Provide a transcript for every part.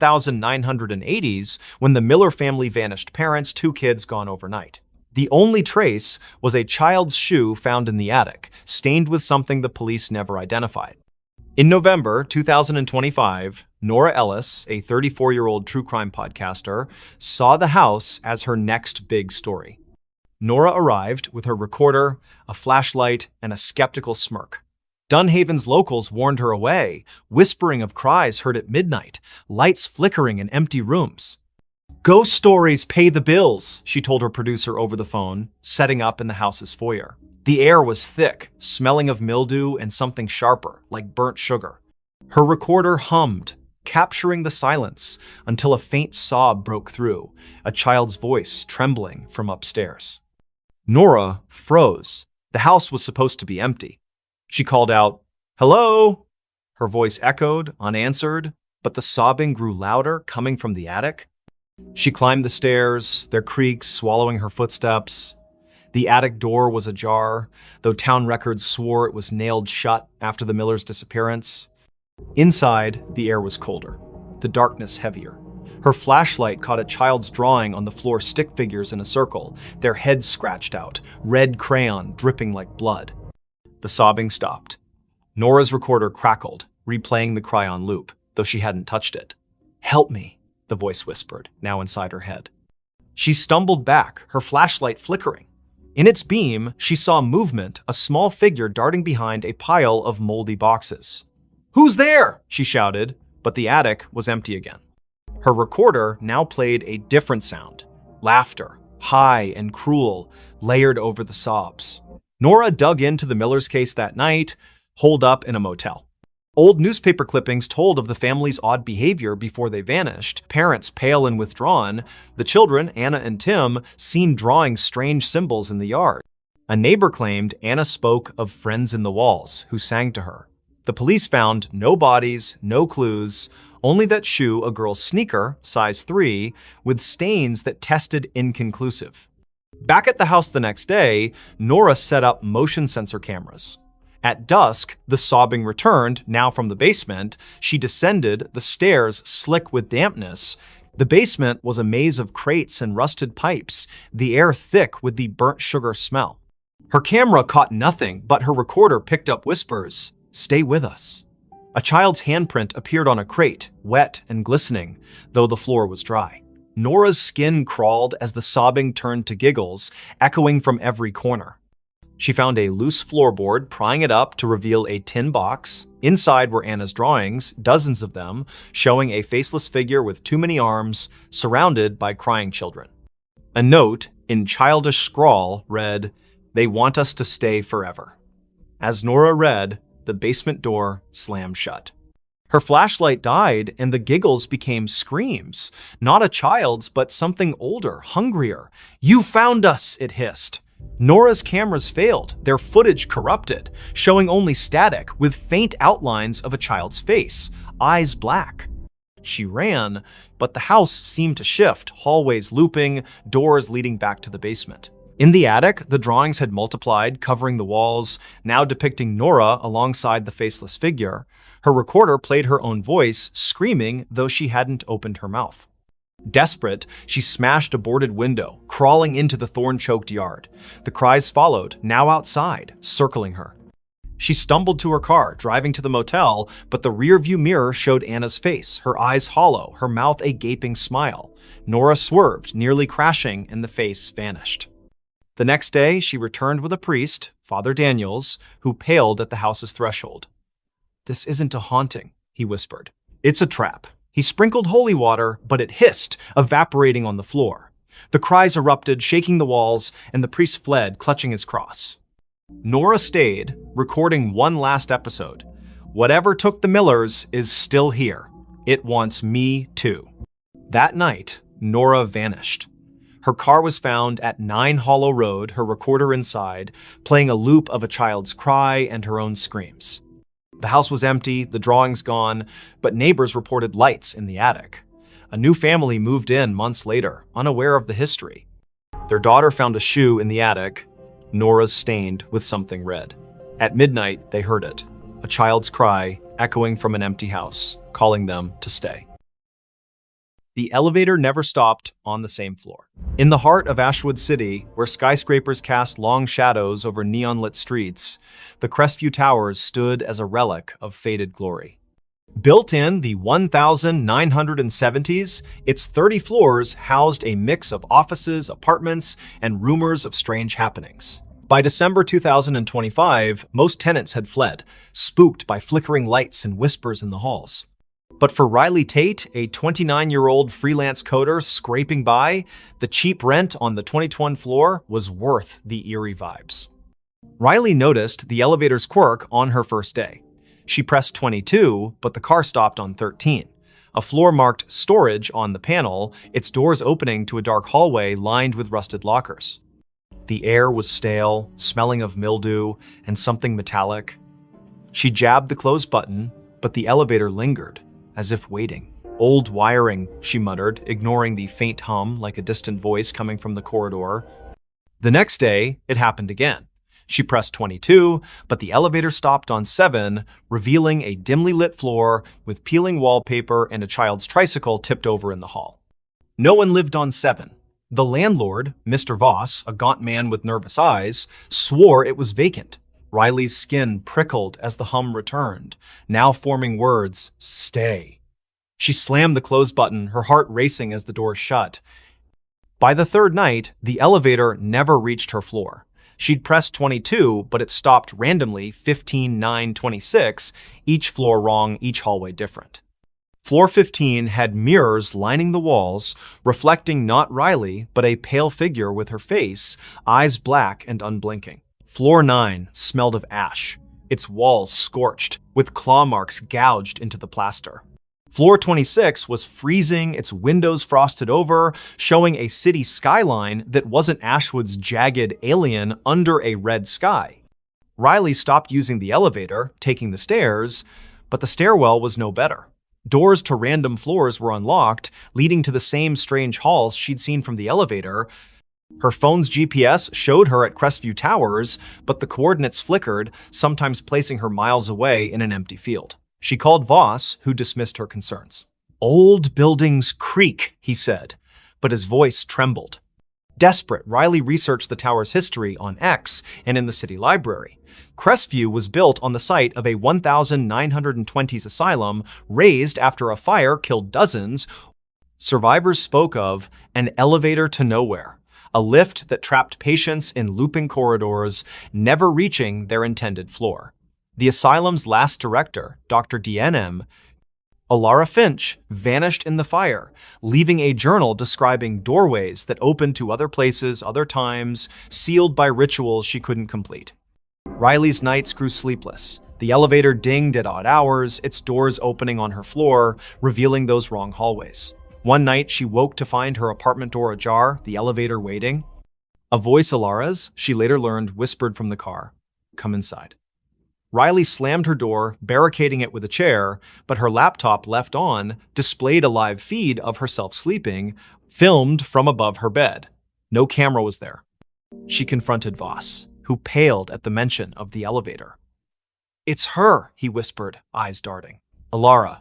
1980s when the Miller family vanished parents, 2 kids gone overnight. The only trace was a child's shoe found in the attic, stained with something the police never identified. In November 2025, Nora Ellis, a 34-year-old true crime podcaster, saw the house as her next big story. Nora arrived with her recorder, a flashlight, and a skeptical smirk. Dunhaven's locals warned her away, whispering of cries heard at midnight, lights flickering in empty rooms. "Ghost stories pay the bills," she told her producer over the phone, setting up in the house's foyer. The air was thick, smelling of mildew and something sharper, like burnt sugar. Her recorder hummed, capturing the silence until a faint sob broke through, a child's voice trembling from upstairs. Nora froze. The house was supposed to be empty. She called out, "Hello?" Her voice echoed, unanswered, but the sobbing grew louder, coming from the attic. She climbed the stairs, their creaks swallowing her footsteps. The attic door was ajar, though town records swore it was nailed shut after the Millers' disappearance. Inside, the air was colder, the darkness heavier. Her flashlight caught a child's drawing on the floor, stick figures in a circle, their heads scratched out, red crayon dripping like blood. The sobbing stopped. Nora's recorder crackled, replaying the cry on loop, though she hadn't touched it. "Help me," the voice whispered, now inside her head. She stumbled back, her flashlight flickering. In its beam, she saw movement, a small figure darting behind a pile of moldy boxes. "Who's there?" she shouted, but the attic was empty again. Her recorder now played a different sound, laughter, high and cruel, layered over the sobs. Nora dug into the Millers' case that night, holed up in a motel. Old newspaper clippings told of the family's odd behavior before they vanished, parents pale and withdrawn, the children, Anna and Tim, seen drawing strange symbols in the yard. A neighbor claimed Anna spoke of friends in the walls who sang to her. The police found no bodies, no clues, only that shoe, a girl's sneaker, size 3, with stains that tested inconclusive. Back at the house the next day, Nora set up motion sensor cameras. At dusk, the sobbing returned, now from the basement. She descended, the stairs slick with dampness. The basement was a maze of crates and rusted pipes, the air thick with the burnt sugar smell. Her camera caught nothing, but her recorder picked up whispers. "Stay with us." A child's handprint appeared on a crate, wet and glistening, though the floor was dry. Nora's skin crawled as the sobbing turned to giggles, echoing from every corner. She found a loose floorboard, prying it up to reveal a tin box. Inside were Anna's drawings, dozens of them, showing a faceless figure with too many arms, surrounded by crying children. A note, in childish scrawl, read, "They want us to stay forever." As Nora read, the basement door slammed shut. Her flashlight died, and the giggles became screams. Not a child's, but something older, hungrier. "You found us," it hissed. Nora's cameras failed, their footage corrupted, showing only static with faint outlines of a child's face, eyes black. She ran, but the house seemed to shift, hallways looping, doors leading back to the basement. In the attic, the drawings had multiplied, covering the walls, now depicting Nora alongside the faceless figure. Her recorder played her own voice, screaming, though she hadn't opened her mouth. Desperate, she smashed a boarded window, crawling into the thorn-choked yard. The cries followed, now outside, circling her. She stumbled to her car, driving to the motel, but the rearview mirror showed Anna's face, her eyes hollow, her mouth a gaping smile. Nora swerved, nearly crashing, and the face vanished. The next day, she returned with a priest, Father Daniels, who paled at the house's threshold. "This isn't a haunting," he whispered. "It's a trap." He sprinkled holy water, but it hissed, evaporating on the floor. The cries erupted, shaking the walls, and the priest fled, clutching his cross. Nora stayed, recording one last episode. "Whatever took the Millers is still here. It wants me too." That night, Nora vanished. Her car was found at 9 Hollow Road, her recorder inside, playing a loop of a child's cry and her own screams. The house was empty, the drawings gone, but neighbors reported lights in the attic. A new family moved in months later, unaware of the history. Their daughter found a shoe in the attic, Nora's stained with something red. At midnight, they heard it, a child's cry echoing from an empty house, calling them to stay. The elevator never stopped on the same floor. In the heart of Ashwood City, where skyscrapers cast long shadows over neon-lit streets, the Crestview Towers stood as a relic of faded glory. Built in the 1970s, its 30 floors housed a mix of offices, apartments, and rumors of strange happenings. By December 2025, most tenants had fled, spooked by flickering lights and whispers in the halls. But for Riley Tate, a 29-year-old freelance coder scraping by, the cheap rent on the 2021 floor was worth the eerie vibes. Riley noticed the elevator's quirk on her first day. She pressed 22, but the car stopped on 13. A floor marked storage on the panel, its doors opening to a dark hallway lined with rusted lockers. The air was stale, smelling of mildew and something metallic. She jabbed the close button, but the elevator lingered, as if waiting. "Old wiring," she muttered, ignoring the faint hum like a distant voice coming from the corridor. The next day, it happened again. She pressed 22, but the elevator stopped on 7, revealing a dimly lit floor with peeling wallpaper and a child's tricycle tipped over in the hall. No one lived on 7. The landlord, Mr. Voss, a gaunt man with nervous eyes, swore it was vacant. Riley's skin prickled as the hum returned, now forming words, "Stay." She slammed the close button, her heart racing as the door shut. By the third night, the elevator never reached her floor. She'd pressed 22, but it stopped randomly 15, 9, 26, each floor wrong, each hallway different. Floor 15 had mirrors lining the walls, reflecting not Riley, but a pale figure with her face, eyes black and unblinking. Floor 9 smelled of ash, its walls scorched, with claw marks gouged into the plaster. Floor 26 was freezing, its windows frosted over, showing a city skyline that wasn't Ashwood's jagged alien under a red sky. Riley stopped using the elevator, taking the stairs, but the stairwell was no better. Doors to random floors were unlocked, leading to the same strange halls she'd seen from the elevator. Her phone's GPS showed her at Crestview Towers, but the coordinates flickered, sometimes placing her miles away in an empty field. She called Voss, who dismissed her concerns. "Old buildings creak," he said, but his voice trembled. Desperate, Riley researched the tower's history on X and in the city library. Crestview was built on the site of a 1920s asylum razed after a fire killed dozens. Survivors spoke of an elevator to nowhere, a lift that trapped patients in looping corridors, never reaching their intended floor. The asylum's last director, Dr. DNM, Alara Finch, vanished in the fire, leaving a journal describing doorways that opened to other places, other times, sealed by rituals she couldn't complete. Riley's nights grew sleepless. The elevator dinged at odd hours, its doors opening on her floor, revealing those wrong hallways. One night, she woke to find her apartment door ajar, the elevator waiting. A voice, Alara's, she later learned, whispered from the car, "Come inside." Riley slammed her door, barricading it with a chair, but her laptop left on displayed a live feed of herself sleeping, filmed from above her bed. No camera was there. She confronted Voss, who paled at the mention of the elevator. "It's her," he whispered, eyes darting. "Alara,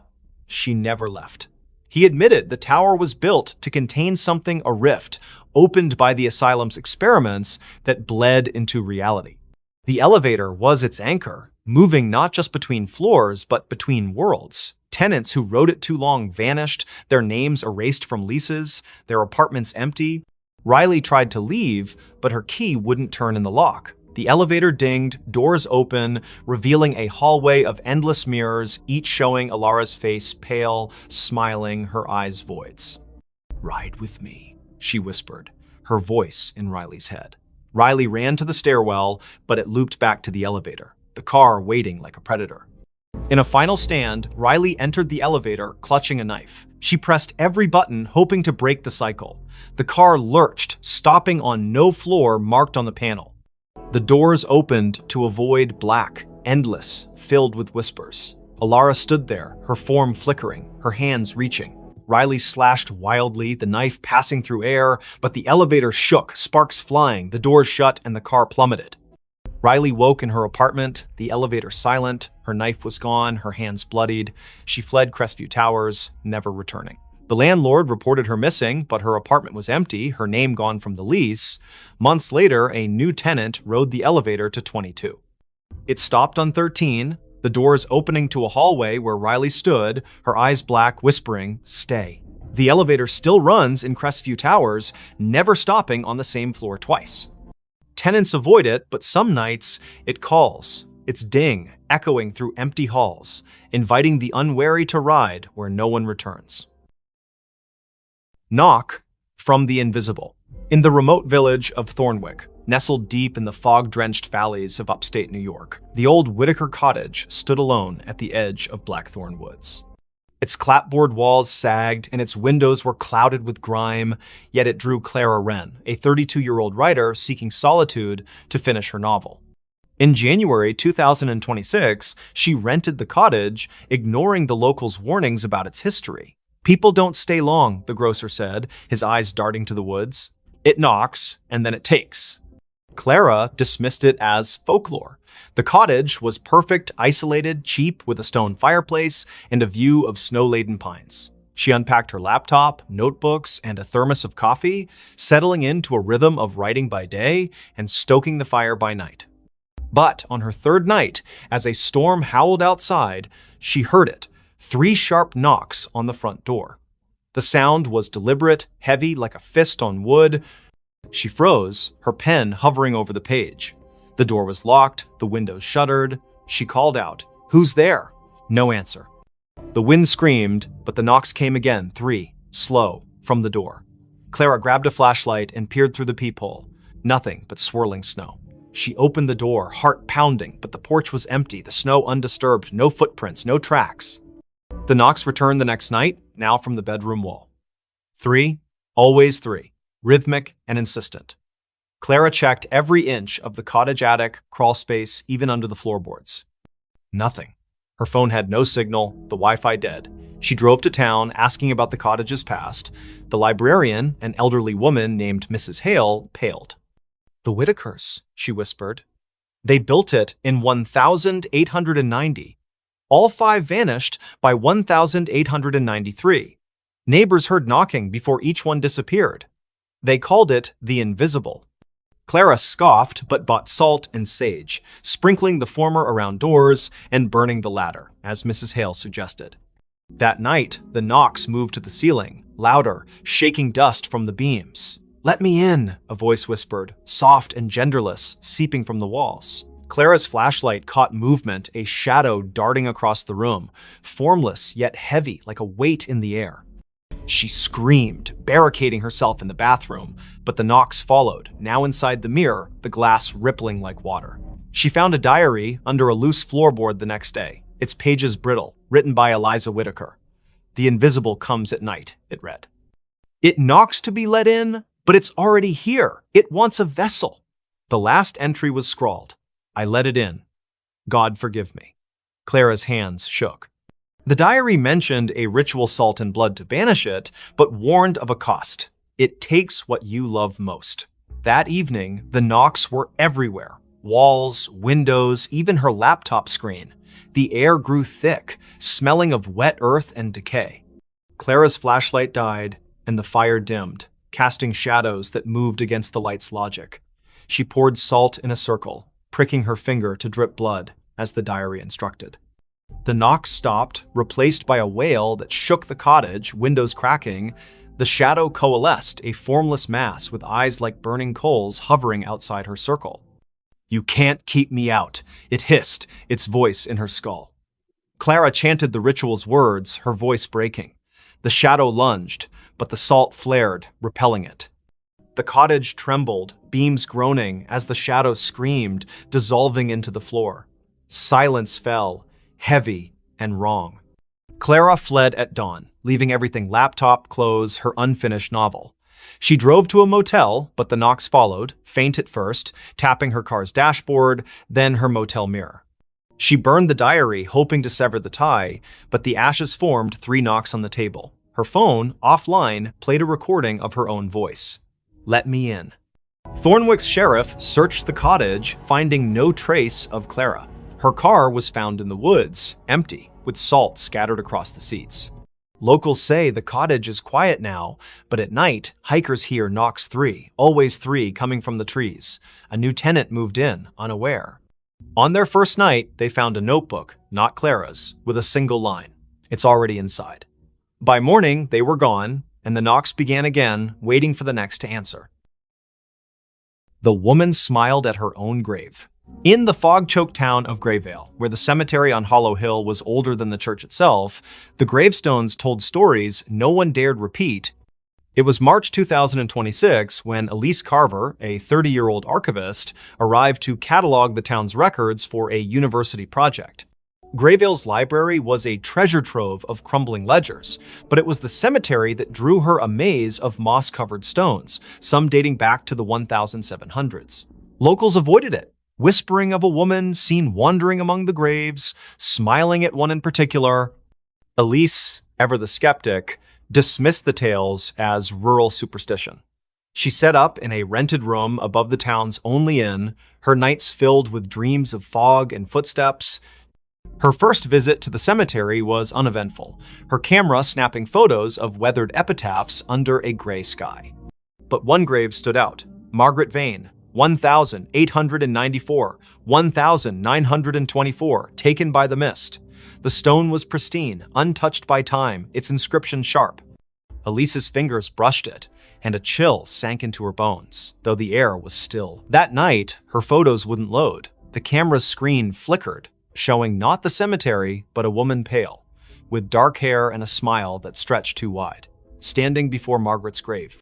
she never left." He admitted the tower was built to contain something, a rift, opened by the asylum's experiments that bled into reality. The elevator was its anchor, moving not just between floors, but between worlds. Tenants who rode it too long vanished, their names erased from leases, their apartments empty. Riley tried to leave, but her key wouldn't turn in the lock. The elevator dinged, doors open, revealing a hallway of endless mirrors, each showing Alara's face pale, smiling, her eyes voids. "Ride with me," she whispered, her voice in Riley's head. Riley ran to the stairwell, but it looped back to the elevator, the car waiting like a predator. In a final stand, Riley entered the elevator, clutching a knife. She pressed every button, hoping to break the cycle. The car lurched, stopping on no floor marked on the panel. The doors opened to a void black, endless, filled with whispers. Alara stood there, her form flickering, her hands reaching. Riley slashed wildly, the knife passing through air, but the elevator shook, sparks flying, the doors shut, and the car plummeted. Riley woke in her apartment, the elevator silent, her knife was gone, her hands bloodied. She fled Crestview Towers, never returning. The landlord reported her missing, but her apartment was empty, her name gone from the lease. Months later, a new tenant rode the elevator to 22. It stopped on 13, the doors opening to a hallway where Riley stood, her eyes black, whispering, "Stay." The elevator still runs in Crestview Towers, never stopping on the same floor twice. Tenants avoid it, but some nights it calls, its ding echoing through empty halls, inviting the unwary to ride where no one returns. Knock from the invisible. In the remote village of Thornwick, nestled deep in the fog-drenched valleys of upstate New York, the old Whitaker cottage stood alone at the edge of Blackthorn Woods. Its clapboard walls sagged and its windows were clouded with grime, yet it drew Clara Wren, a 32-year-old writer seeking solitude to finish her novel. In January 2026, she rented the cottage, ignoring the locals' warnings about its history. "People don't stay long," the grocer said, his eyes darting to the woods. "It knocks, and then it takes." Clara dismissed it as folklore. The cottage was perfect, isolated, cheap, with a stone fireplace and a view of snow-laden pines. She unpacked her laptop, notebooks, and a thermos of coffee, settling into a rhythm of writing by day and stoking the fire by night. But on her third night, as a storm howled outside, she heard it. 3 sharp knocks on the front door. The sound was deliberate, heavy like a fist on wood. She froze, her pen hovering over the page. The door was locked, the windows shuttered. She called out, "Who's there?" No answer. The wind screamed, but the knocks came again, 3, slow, from the door. Clara grabbed a flashlight and peered through the peephole. Nothing but swirling snow. She opened the door, heart pounding, but the porch was empty, the snow undisturbed, no footprints, no tracks. The knocks returned the next night, now from the bedroom wall. 3, always 3, rhythmic and insistent. Clara checked every inch of the cottage attic, crawl space, even under the floorboards. Nothing. Her phone had no signal, the Wi-Fi dead. She drove to town, asking about the cottage's past. The librarian, an elderly woman named Mrs. Hale, paled. "The Whitakers," she whispered. "They built it in 1890. All 5 vanished by 1893. Neighbors heard knocking before each one disappeared. They called it the Invisible." Clara scoffed but bought salt and sage, sprinkling the former around doors and burning the latter, as Mrs. Hale suggested. That night, the knocks moved to the ceiling, louder, shaking dust from the beams. "Let me in," a voice whispered, soft and genderless, seeping from the walls. Clara's flashlight caught movement, a shadow darting across the room, formless yet heavy like a weight in the air. She screamed, barricading herself in the bathroom, but the knocks followed, now inside the mirror, the glass rippling like water. She found a diary under a loose floorboard the next day, its pages brittle, written by Eliza Whitaker. "The invisible comes at night," it read. "It knocks to be let in, but it's already here. It wants a vessel." The last entry was scrawled, "I let it in. God forgive me." Clara's hands shook. The diary mentioned a ritual salt and blood to banish it, but warned of a cost. It takes what you love most. That evening, the knocks were everywhere. Walls, windows, even her laptop screen. The air grew thick, smelling of wet earth and decay. Clara's flashlight died, and the fire dimmed, casting shadows that moved against the light's logic. She poured salt in a circle, pricking her finger to drip blood, as the diary instructed. The knocks stopped, replaced by a wail that shook the cottage, windows cracking. The shadow coalesced, a formless mass with eyes like burning coals hovering outside her circle. "You can't keep me out," it hissed, its voice in her skull. Clara chanted the ritual's words, her voice breaking. The shadow lunged, but the salt flared, repelling it. The cottage trembled, beams groaning as the shadow screamed, dissolving into the floor. Silence fell, heavy and wrong. Clara fled at dawn, leaving everything: laptop, clothes, her unfinished novel. She drove to a motel, but the knocks followed, faint at first, tapping her car's dashboard, then her motel mirror. She burned the diary, hoping to sever the tie, but the ashes formed 3 knocks on the table. Her phone, offline, played a recording of her own voice. "Let me in." Thornwick's sheriff searched the cottage, finding no trace of Clara. Her car was found in the woods, empty, with salt scattered across the seats. Locals say the cottage is quiet now, but at night, hikers hear knocks 3, always 3 coming from the trees. A new tenant moved in, unaware. On their first night, they found a notebook, not Clara's, with a single line. It's already inside. By morning, they were gone, and the knocks began again, waiting for the next to answer. The woman smiled at her own grave. In the fog-choked town of Grayvale, where the cemetery on Hollow Hill was older than the church itself, the gravestones told stories no one dared repeat. It was March 2026 when Elise Carver, a 30-year-old archivist, arrived to catalog the town's records for a university project. Grayvale's library was a treasure trove of crumbling ledgers, but it was the cemetery that drew her a maze of moss-covered stones, some dating back to the 1700s. Locals avoided it, whispering of a woman seen wandering among the graves, smiling at one in particular. Elise, ever the skeptic, dismissed the tales as rural superstition. She set up in a rented room above the town's only inn, her nights filled with dreams of fog and footsteps. Her first visit to the cemetery was uneventful, her camera snapping photos of weathered epitaphs under a gray sky. But one grave stood out: Margaret Vane, 1894, 1924, taken by the mist. The stone was pristine, untouched by time, its inscription sharp. Elise's fingers brushed it, and a chill sank into her bones, though the air was still. That night, her photos wouldn't load. The camera's screen flickered, showing not the cemetery, but a woman pale, with dark hair and a smile that stretched too wide, standing before Margaret's grave.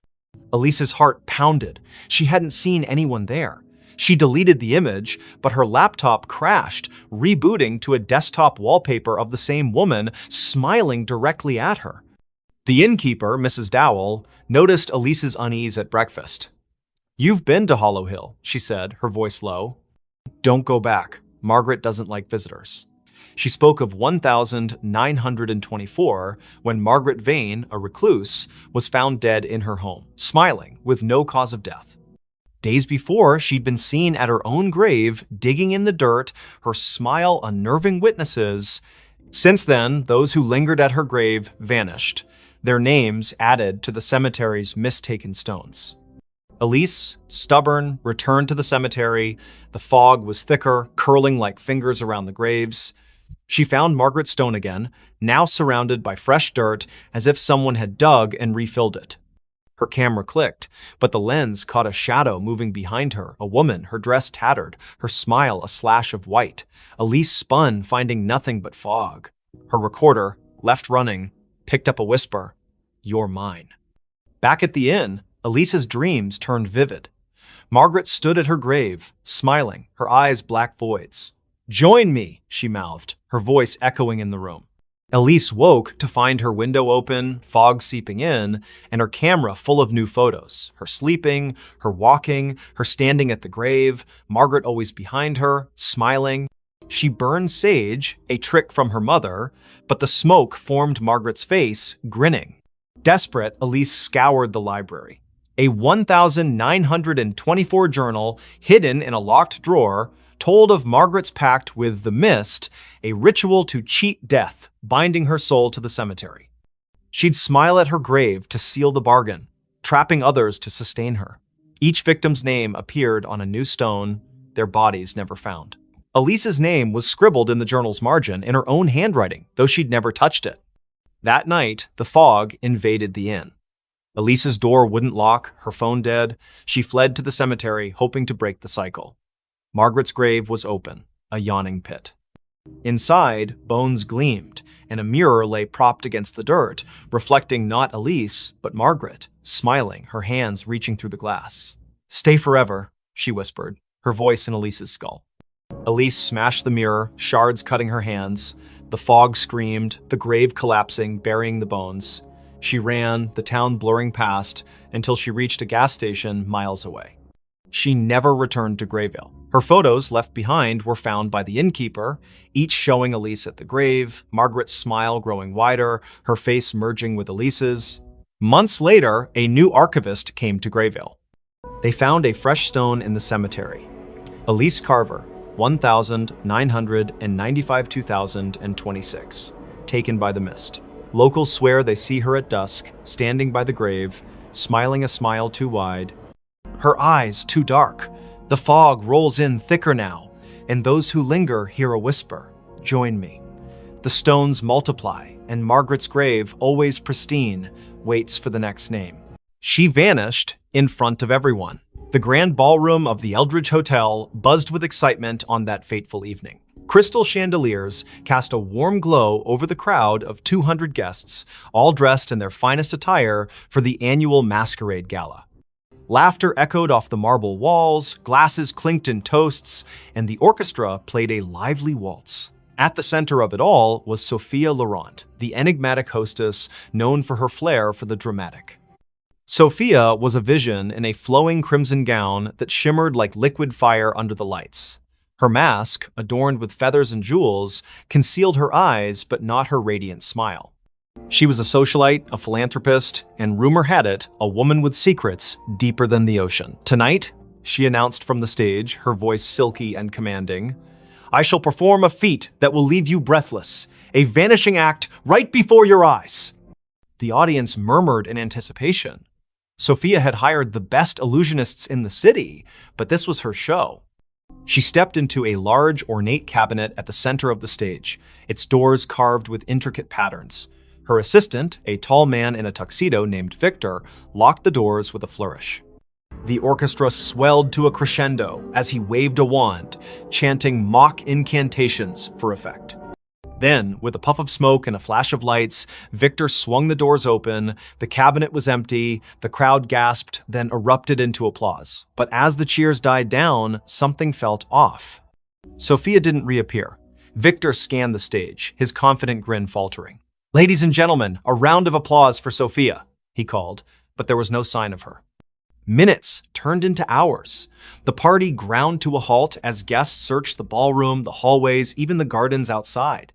Elise's heart pounded. She hadn't seen anyone there. She deleted the image, but her laptop crashed, rebooting to a desktop wallpaper of the same woman smiling directly at her. The innkeeper, Mrs. Dowell, noticed Elise's unease at breakfast. "You've been to Hollow Hill," she said, her voice low. "Don't go back. Margaret doesn't like visitors." She spoke of 1924, when Margaret Vane, a recluse, was found dead in her home, smiling, with no cause of death. Days before, she'd been seen at her own grave, digging in the dirt, her smile unnerving witnesses. Since then, those who lingered at her grave vanished, their names added to the cemetery's mistaken stones. Elise, stubborn, returned to the cemetery. The fog was thicker, curling like fingers around the graves. She found Margaret's stone again, now surrounded by fresh dirt, as if someone had dug and refilled it. Her camera clicked, but the lens caught a shadow moving behind her, a woman, her dress tattered, her smile a slash of white. Elise spun, finding nothing but fog. Her recorder, left running, picked up a whisper: "You're mine." Back at the inn, Elise's dreams turned vivid. Margaret stood at her grave, smiling, her eyes black voids. "Join me," she mouthed, her voice echoing in the room. Elise woke to find her window open, fog seeping in, and her camera full of new photos. Her sleeping, her walking, her standing at the grave, Margaret always behind her, smiling. She burned sage, a trick from her mother, but the smoke formed Margaret's face, grinning. Desperate, Elise scoured the library. A 1924 journal, hidden in a locked drawer, told of Margaret's pact with the mist, a ritual to cheat death, binding her soul to the cemetery. She'd smile at her grave to seal the bargain, trapping others to sustain her. Each victim's name appeared on a new stone, their bodies never found. Elise's name was scribbled in the journal's margin in her own handwriting, though she'd never touched it. That night, the fog invaded the inn. Elise's door wouldn't lock, her phone dead. She fled to the cemetery, hoping to break the cycle. Margaret's grave was open, a yawning pit. Inside, bones gleamed, and a mirror lay propped against the dirt, reflecting not Elise, but Margaret, smiling, her hands reaching through the glass. "Stay forever," she whispered, her voice in Elise's skull. Elise smashed the mirror, shards cutting her hands. The fog screamed, the grave collapsing, burying the bones. She ran, the town blurring past, until she reached a gas station miles away. She never returned to Grayvale. Her photos left behind were found by the innkeeper, each showing Elise at the grave, Margaret's smile growing wider, her face merging with Elise's. Months later, a new archivist came to Grayvale. They found a fresh stone in the cemetery. Elise Carver, 1995-2026, taken by the mist. Locals swear they see her at dusk, standing by the grave, smiling a smile too wide. Her eyes too dark. The fog rolls in thicker now, and those who linger hear a whisper, "Join me." The stones multiply, and Margaret's grave, always pristine, waits for the next name. She vanished in front of everyone. The grand ballroom of the Eldridge Hotel buzzed with excitement on that fateful evening. Crystal chandeliers cast a warm glow over the crowd of 200 guests, all dressed in their finest attire for the annual masquerade gala. Laughter echoed off the marble walls, glasses clinked in toasts, and the orchestra played a lively waltz. At the center of it all was Sophia Laurent, the enigmatic hostess known for her flair for the dramatic. Sophia was a vision in a flowing crimson gown that shimmered like liquid fire under the lights. Her mask, adorned with feathers and jewels, concealed her eyes but not her radiant smile. She was a socialite, a philanthropist, and rumor had it, a woman with secrets deeper than the ocean. "Tonight," she announced from the stage, her voice silky and commanding, "I shall perform a feat that will leave you breathless, a vanishing act right before your eyes." The audience murmured in anticipation. Sophia had hired the best illusionists in the city, but this was her show. She stepped into a large, ornate cabinet at the center of the stage, its doors carved with intricate patterns. Her assistant, a tall man in a tuxedo named Victor, locked the doors with a flourish. The orchestra swelled to a crescendo as he waved a wand, chanting mock incantations for effect. Then, with a puff of smoke and a flash of lights, Victor swung the doors open. The cabinet was empty, the crowd gasped, then erupted into applause. But as the cheers died down, something felt off. Sophia didn't reappear. Victor scanned the stage, his confident grin faltering. "Ladies and gentlemen, a round of applause for Sophia," he called, but there was no sign of her. Minutes turned into hours. The party ground to a halt as guests searched the ballroom, the hallways, even the gardens outside.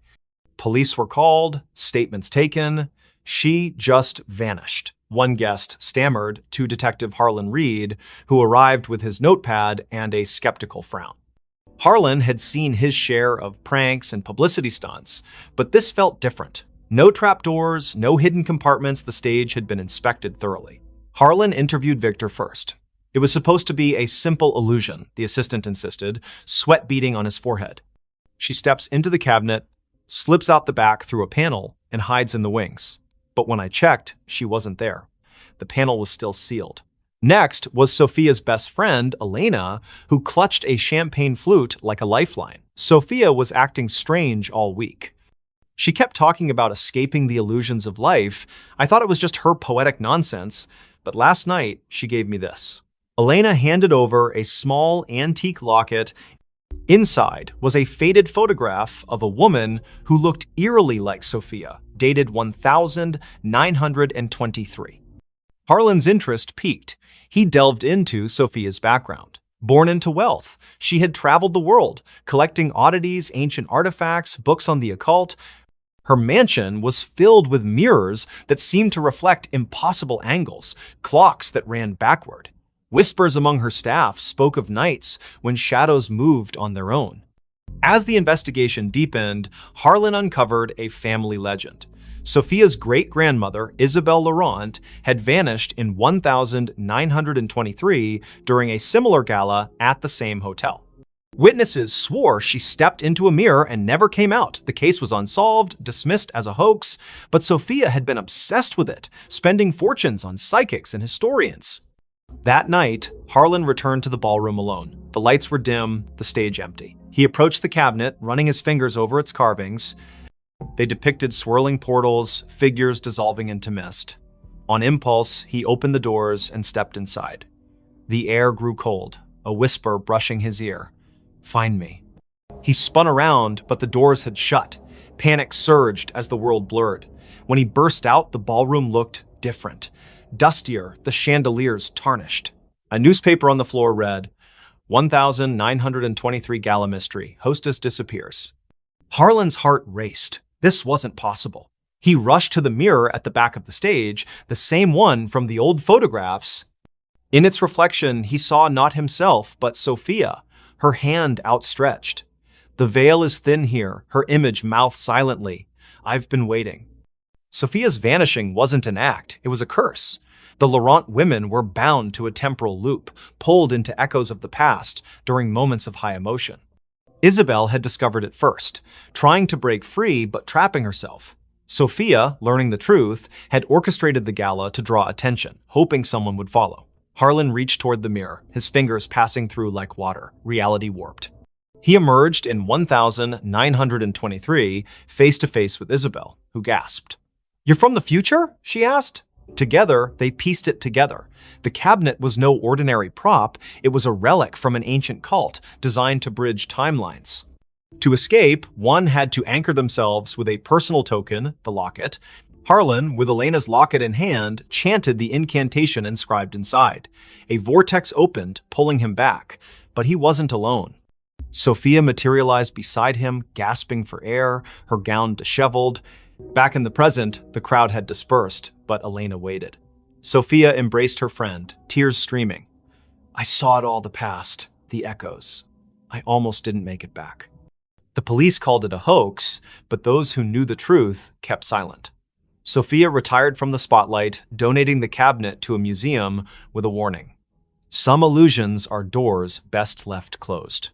Police were called, statements taken. She just vanished. One guest stammered to Detective Harlan Reed, who arrived with his notepad and a skeptical frown. Harlan had seen his share of pranks and publicity stunts, but this felt different. No trapdoors, no hidden compartments. The stage had been inspected thoroughly. Harlan interviewed Victor first. It was supposed to be a simple illusion, the assistant insisted, sweat beading on his forehead. She steps into the cabinet, slips out the back through a panel, and hides in the wings. But when I checked, she wasn't there. The panel was still sealed. Next was Sophia's best friend, Elena, who clutched a champagne flute like a lifeline. Sophia was acting strange all week. She kept talking about escaping the illusions of life. I thought it was just her poetic nonsense, but last night she gave me this. Elena handed over a small antique locket. Inside was a faded photograph of a woman who looked eerily like Sophia, dated 1923. Harlan's interest piqued. He delved into Sophia's background. Born into wealth, she had traveled the world, collecting oddities, ancient artifacts, books on the occult. Her mansion was filled with mirrors that seemed to reflect impossible angles, clocks that ran backward. Whispers among her staff spoke of nights when shadows moved on their own. As the investigation deepened, Harlan uncovered a family legend. Sophia's great-grandmother, Isabelle Laurent, had vanished in 1923 during a similar gala at the same hotel. Witnesses swore she stepped into a mirror and never came out. The case was unsolved, dismissed as a hoax, but Sophia had been obsessed with it, spending fortunes on psychics and historians. That night, Harlan returned to the ballroom alone. The lights were dim, the stage empty. He approached the cabinet, running his fingers over its carvings. They depicted swirling portals, figures dissolving into mist. On impulse, he opened the doors and stepped inside. The air grew cold, a whisper brushing his ear. "Find me." He spun around, but the doors had shut. Panic surged as the world blurred. When he burst out, the ballroom looked different. Dustier, the chandeliers tarnished. A newspaper on the floor read, 1923 Gala Mystery. Hostess disappears. Harlan's heart raced. This wasn't possible. He rushed to the mirror at the back of the stage, the same one from the old photographs. In its reflection, he saw not himself, but Sophia, her hand outstretched. "The veil is thin here," her image mouthed silently. "I've been waiting." Sophia's vanishing wasn't an act, it was a curse. The Laurent women were bound to a temporal loop, pulled into echoes of the past during moments of high emotion. Isabel had discovered it first, trying to break free but trapping herself. Sophia, learning the truth, had orchestrated the gala to draw attention, hoping someone would follow. Harlan reached toward the mirror, his fingers passing through like water, reality warped. He emerged in 1923, face to face with Isabel, who gasped. "You're from the future?" she asked. Together, they pieced it together. The cabinet was no ordinary prop, it was a relic from an ancient cult designed to bridge timelines. To escape, one had to anchor themselves with a personal token, the locket. Harlan, with Elena's locket in hand, chanted the incantation inscribed inside. A vortex opened, pulling him back, but he wasn't alone. Sophia materialized beside him, gasping for air, her gown disheveled. Back in the present, the crowd had dispersed, but Elena waited. Sophia embraced her friend, tears streaming. "I saw it all, the past, the echoes. I almost didn't make it back." The police called it a hoax, but those who knew the truth kept silent. Sophia retired from the spotlight, donating the cabinet to a museum with a warning. Some illusions are doors best left closed.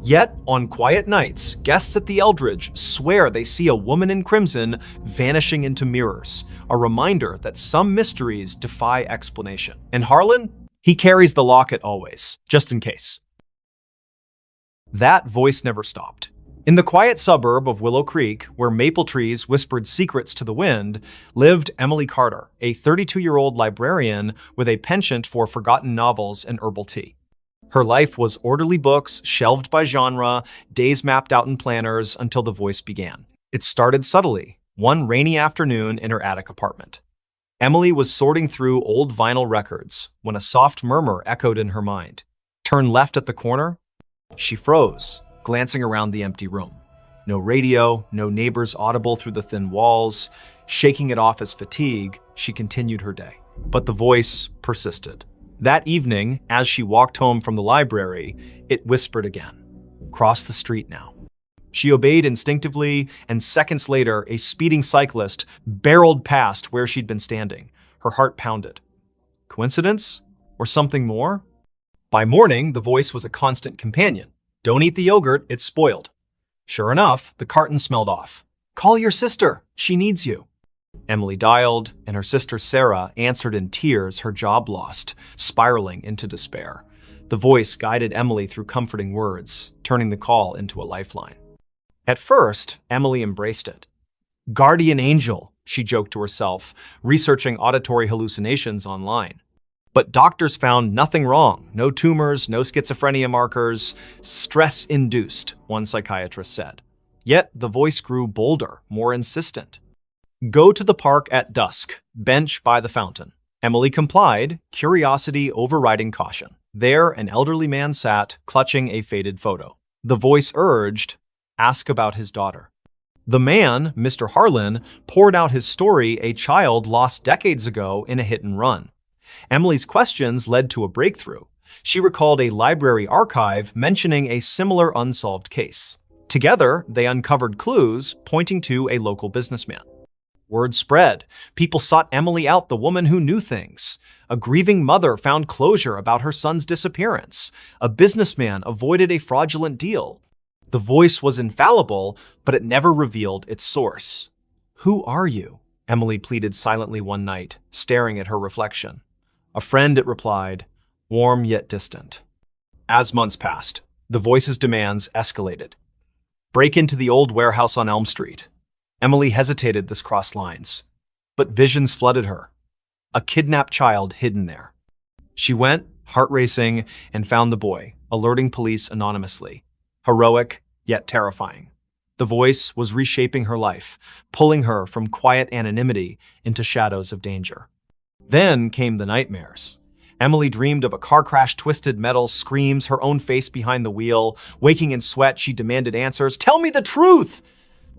Yet, on quiet nights, guests at the Eldridge swear they see a woman in crimson vanishing into mirrors, a reminder that some mysteries defy explanation. And Harlan? He carries the locket always, just in case. That voice never stopped. In the quiet suburb of Willow Creek, where maple trees whispered secrets to the wind, lived Emily Carter, a 32-year-old librarian with a penchant for forgotten novels and herbal tea. Her life was orderly books, shelved by genre, days mapped out in planners until the voice began. It started subtly, one rainy afternoon in her attic apartment. Emily was sorting through old vinyl records when a soft murmur echoed in her mind. Turn left at the corner. She froze, glancing around the empty room. No radio, no neighbors audible through the thin walls. Shaking it off as fatigue, she continued her day. But the voice persisted. That evening, as she walked home from the library, it whispered again. Cross the street now. She obeyed instinctively, and seconds later, a speeding cyclist barreled past where she'd been standing. Her heart pounded. Coincidence? Or something more? By morning, the voice was a constant companion. Don't eat the yogurt, it's spoiled. Sure enough, the carton smelled off. Call your sister, she needs you. Emily dialed, and her sister Sarah answered in tears, her job lost, spiraling into despair. The voice guided Emily through comforting words, turning the call into a lifeline. At first, Emily embraced it. Guardian angel, she joked to herself, researching auditory hallucinations online. But doctors found nothing wrong. No tumors, no schizophrenia markers. Stress-induced, one psychiatrist said. Yet the voice grew bolder, more insistent. Go to the park at dusk, bench by the fountain. Emily complied, curiosity overriding caution. There, an elderly man sat, clutching a faded photo. The voice urged, ask about his daughter. The man, Mr. Harlan, poured out his story, a child lost decades ago in a hit and run. Emily's questions led to a breakthrough. She recalled a library archive mentioning a similar unsolved case. Together, they uncovered clues pointing to a local businessman. Word spread. People sought Emily out, the woman who knew things. A grieving mother found closure about her son's disappearance. A businessman avoided a fraudulent deal. The voice was infallible, but it never revealed its source. Who are you? Emily pleaded silently one night, staring at her reflection. A friend, it replied, warm yet distant. As months passed, the voice's demands escalated. Break into the old warehouse on Elm Street. Emily hesitated this crossed lines, but visions flooded her. A kidnapped child hidden there. She went, heart racing, and found the boy, alerting police anonymously. Heroic, yet terrifying. The voice was reshaping her life, pulling her from quiet anonymity into shadows of danger. Then came the nightmares. Emily dreamed of a car crash, twisted metal, screams, her own face behind the wheel. Waking in sweat, she demanded answers. Tell me the truth!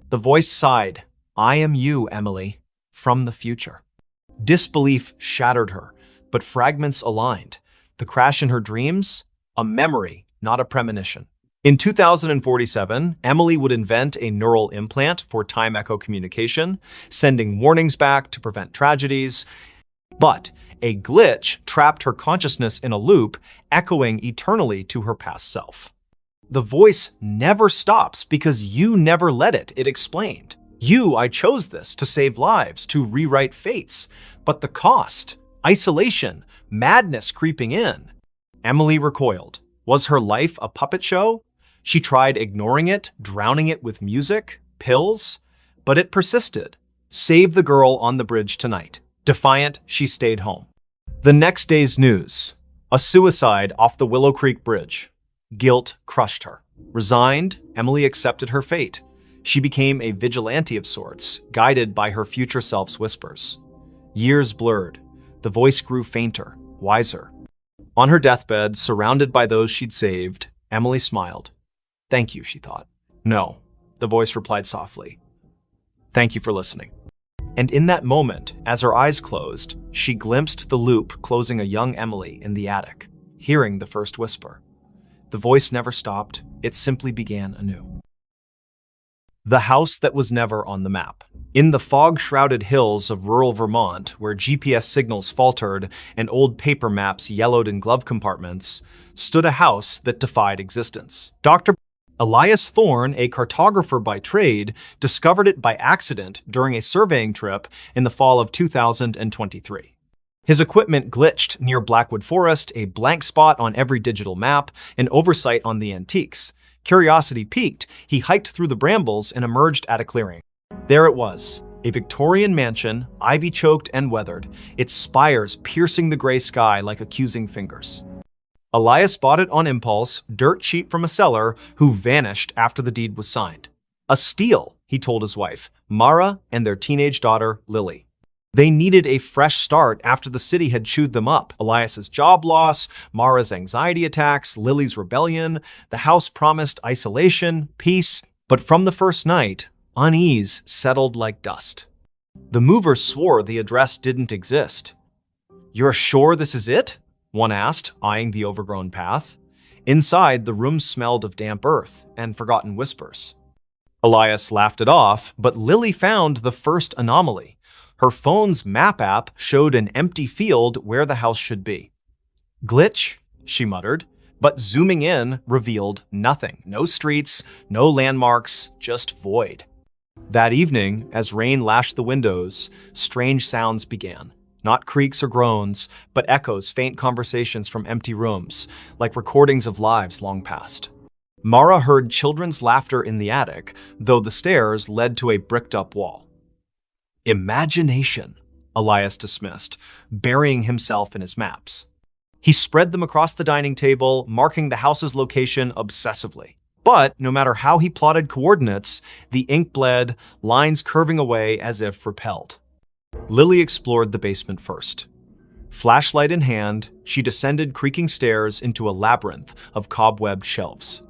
The voice sighed. I am you, Emily, from the future. Disbelief shattered her, but fragments aligned. The crash in her dreams? A memory, not a premonition. In 2047, Emily would invent a neural implant for time echo communication, sending warnings back to prevent tragedies. But a glitch trapped her consciousness in a loop, echoing eternally to her past self. The voice never stops because you never let it, it explained. I chose this to save lives, to rewrite fates. But the cost, isolation, madness creeping in. Emily recoiled. Was her life a puppet show? She tried ignoring it, drowning it with music, pills, but it persisted. Save the girl on the bridge tonight. Defiant, she stayed home. The next day's news. A suicide off the Willow Creek Bridge. Guilt crushed her. Resigned, Emily accepted her fate. She became a vigilante of sorts, guided by her future self's whispers. Years blurred. The voice grew fainter, wiser. On her deathbed, surrounded by those she'd saved, Emily smiled. Thank you, she thought. No, the voice replied softly. Thank you for listening. And in that moment, as her eyes closed, she glimpsed the loop closing a young Emily in the attic, hearing the first whisper. The voice never stopped, it simply began anew. The house that was never on the map. In the fog-shrouded hills of rural Vermont, where GPS signals faltered and old paper maps yellowed in glove compartments, stood a house that defied existence. Dr. Elias Thorne, a cartographer by trade, discovered it by accident during a surveying trip in the fall of 2023. His equipment glitched near Blackwood Forest, a blank spot on every digital map, an oversight on the antiques. Curiosity piqued, he hiked through the brambles and emerged at a clearing. There it was, a Victorian mansion, ivy-choked and weathered, its spires piercing the gray sky like accusing fingers. Elias bought it on impulse, dirt cheap from a seller who vanished after the deed was signed. A steal, he told his wife, Mara, and their teenage daughter, Lily. They needed a fresh start after the city had chewed them up. Elias's job loss, Mara's anxiety attacks, Lily's rebellion. The house promised isolation, peace, but from the first night, unease settled like dust. The movers swore the address didn't exist. You're sure this is it? One asked, eyeing the overgrown path. Inside, the room smelled of damp earth and forgotten whispers. Elias laughed it off, but Lily found the first anomaly. Her phone's map app showed an empty field where the house should be. Glitch, she muttered, but zooming in revealed nothing. No streets, no landmarks, just void. That evening, as rain lashed the windows, strange sounds began. Not creaks or groans, but echoes, faint conversations from empty rooms, like recordings of lives long past. Mara heard children's laughter in the attic, though the stairs led to a bricked-up wall. Imagination, Elias dismissed, burying himself in his maps. He spread them across the dining table, marking the house's location obsessively. But no matter how he plotted coordinates, the ink bled, lines curving away as if repelled. Lily explored the basement first. Flashlight in hand, she descended creaking stairs into a labyrinth of cobwebbed shelves.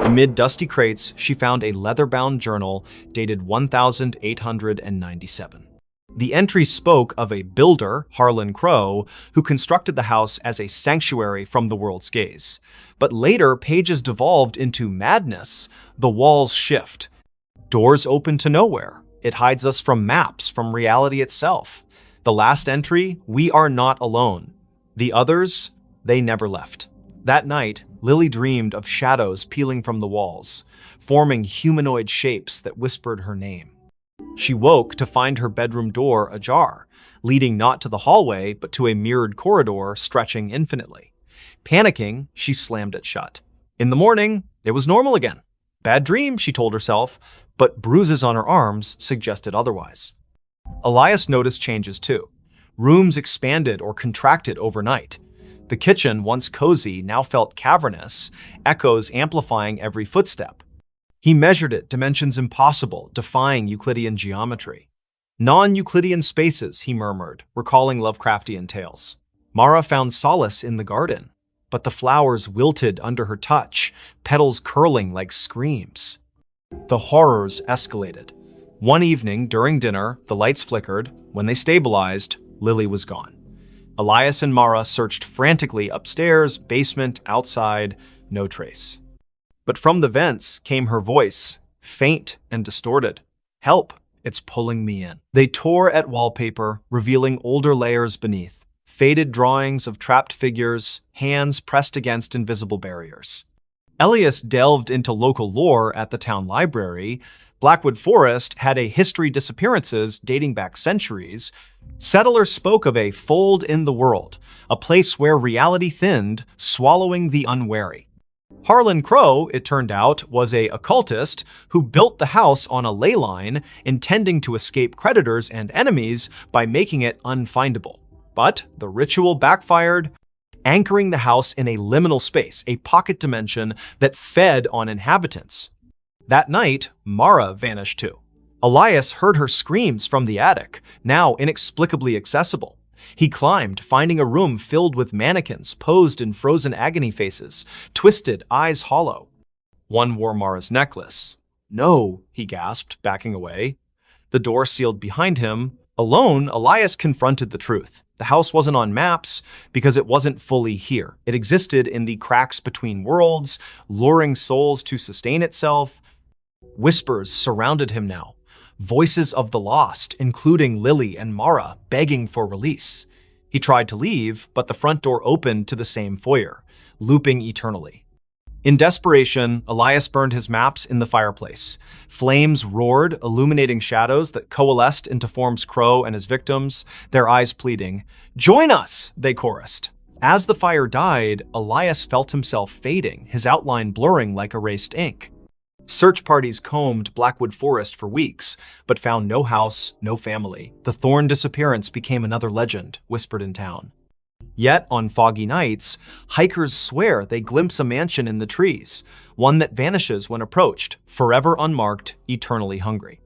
Amid dusty crates, she found a leather-bound journal dated 1897. The entry spoke of a builder, Harlan Crow, who constructed the house as a sanctuary from the world's gaze. But later, pages devolved into madness. The walls shift. Doors open to nowhere. It hides us from maps, from reality itself. The last entry, we are not alone. The others, they never left. That night, Lily dreamed of shadows peeling from the walls, forming humanoid shapes that whispered her name. She woke to find her bedroom door ajar, leading not to the hallway, but to a mirrored corridor stretching infinitely. Panicking, she slammed it shut. In the morning, it was normal again. Bad dream, she told herself, but bruises on her arms suggested otherwise. Elias noticed changes too. Rooms expanded or contracted overnight. The kitchen, once cozy, now felt cavernous, echoes amplifying every footstep. He measured it, dimensions impossible, defying Euclidean geometry. Non-Euclidean spaces, he murmured, recalling Lovecraftian tales. Mara found solace in the garden, but the flowers wilted under her touch, petals curling like screams. The horrors escalated. One evening, during dinner, the lights flickered. When they stabilized, Lily was gone. Elias and Mara searched frantically upstairs, basement, outside, no trace. But from the vents came her voice, faint and distorted. "Help, it's pulling me in." They tore at wallpaper, revealing older layers beneath. Faded drawings of trapped figures, hands pressed against invisible barriers. Elias delved into local lore at the town library. Blackwood Forest had a history of disappearances dating back centuries. Settlers spoke of a fold in the world, a place where reality thinned, swallowing the unwary. Harlan Crow, it turned out, was an occultist who built the house on a ley line, intending to escape predators and enemies by making it unfindable. But the ritual backfired, anchoring the house in a liminal space, a pocket dimension that fed on inhabitants. That night, Mara vanished too. Elias heard her screams from the attic, now inexplicably accessible. He climbed, finding a room filled with mannequins posed in frozen agony faces, twisted, eyes hollow. One wore Mara's necklace. "No," he gasped, backing away. The door sealed behind him. Alone, Elias confronted the truth. The house wasn't on maps because it wasn't fully here. It existed in the cracks between worlds, luring souls to sustain itself. Whispers surrounded him now. Voices of the lost, including Lily and Mara, begging for release. He tried to leave, but the front door opened to the same foyer, looping eternally. In desperation, Elias burned his maps in the fireplace. Flames roared, illuminating shadows that coalesced into forms Crow and his victims, their eyes pleading. "Join us!" they chorused. As the fire died, Elias felt himself fading, his outline blurring like erased ink. Search parties combed Blackwood Forest for weeks, but found no house, no family. The Thorn disappearance became another legend, whispered in town. Yet, on foggy nights, hikers swear they glimpse a mansion in the trees, one that vanishes when approached, forever unmarked, eternally hungry.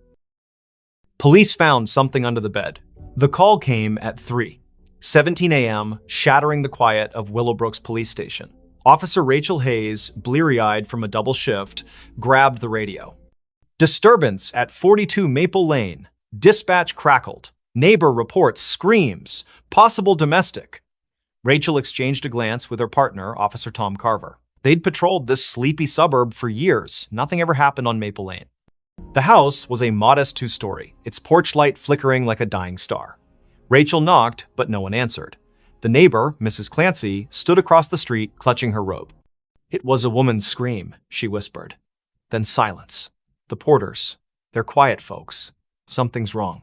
Police found something under the bed. The call came at 3:17 a.m., shattering the quiet of Willowbrook's police station. Officer Rachel Hayes, bleary-eyed from a double shift, grabbed the radio. "Disturbance at 42 Maple Lane. Dispatch crackled. Neighbor reports screams. Possible domestic." Rachel exchanged a glance with her partner, Officer Tom Carver. They'd patrolled this sleepy suburb for years. Nothing ever happened on Maple Lane. The house was a modest two-story, its porch light flickering like a dying star. Rachel knocked, but no one answered. The neighbor, Mrs. Clancy, stood across the street, clutching her robe. "It was a woman's scream," she whispered. Then silence. "The porters. They're quiet folks. Something's wrong."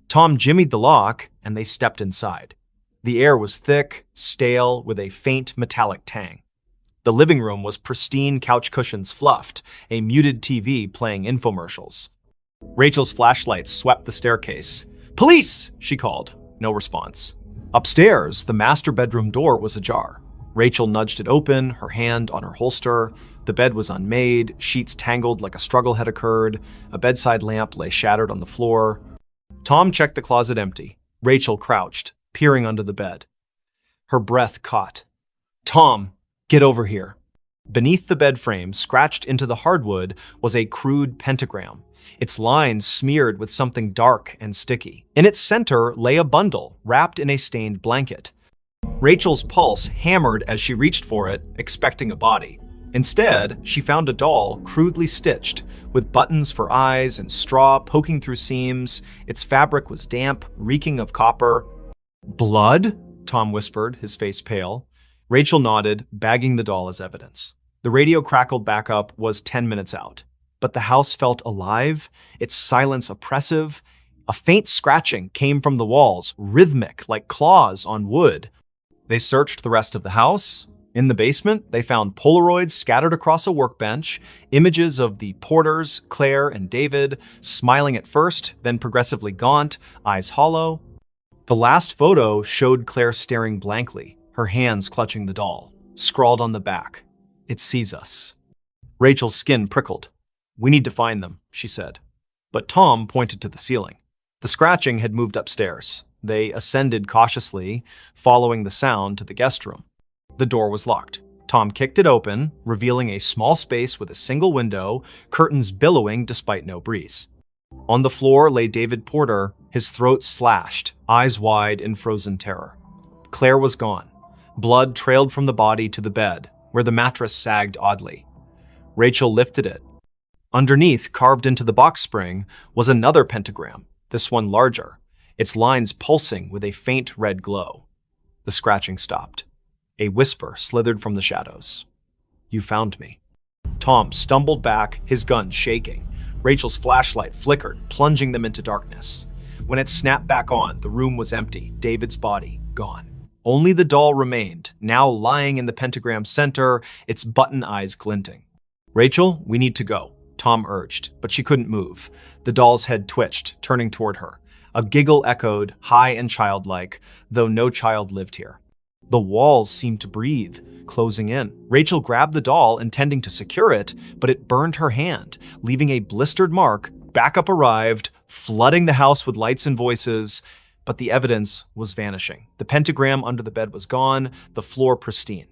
Tom jimmied the lock, and they stepped inside. The air was thick, stale, with a faint metallic tang. The living room was pristine, couch cushions fluffed, a muted TV playing infomercials. Rachel's flashlight swept the staircase. "Police!" she called. No response. Upstairs, the master bedroom door was ajar. Rachel nudged it open, her hand on her holster. The bed was unmade, sheets tangled like a struggle had occurred. A bedside lamp lay shattered on the floor. Tom checked the closet empty. Rachel crouched, peering under the bed. Her breath caught. "Tom, get over here." Beneath the bed frame, scratched into the hardwood, was a crude pentagram, its lines smeared with something dark and sticky. In its center lay a bundle, wrapped in a stained blanket. Rachel's pulse hammered as she reached for it, expecting a body. Instead, she found a doll crudely stitched, with buttons for eyes and straw poking through seams. Its fabric was damp, reeking of copper. "Blood?" Tom whispered, his face pale. Rachel nodded, bagging the doll as evidence. The radio crackled back up, was 10 minutes out. But the house felt alive, its silence oppressive. A faint scratching came from the walls, rhythmic like claws on wood. They searched the rest of the house. In the basement, they found Polaroids scattered across a workbench, images of the Porters, Claire and David, smiling at first, then progressively gaunt, eyes hollow. The last photo showed Claire staring blankly, her hands clutching the doll. Scrawled on the back, "It sees us." Rachel's skin prickled. "We need to find them," she said. But Tom pointed to the ceiling. The scratching had moved upstairs. They ascended cautiously, following the sound to the guest room. The door was locked. Tom kicked it open, revealing a small space with a single window, curtains billowing despite no breeze. On the floor lay David Porter, his throat slashed, eyes wide in frozen terror. Claire was gone. Blood trailed from the body to the bed, where the mattress sagged oddly. Rachel lifted it. Underneath, carved into the box spring, was another pentagram, this one larger, its lines pulsing with a faint red glow. The scratching stopped. A whisper slithered from the shadows. "You found me." Tom stumbled back, his gun shaking. Rachel's flashlight flickered, plunging them into darkness. When it snapped back on, the room was empty, David's body gone. Only the doll remained, now lying in the pentagram's center, its button eyes glinting. "Rachel, we need to go," Tom urged, but she couldn't move. The doll's head twitched, turning toward her. A giggle echoed, high and childlike, though no child lived here. The walls seemed to breathe, closing in. Rachel grabbed the doll, intending to secure it, but it burned her hand, leaving a blistered mark. Backup arrived, flooding the house with lights and voices, but the evidence was vanishing. The pentagram under the bed was gone, the floor pristine.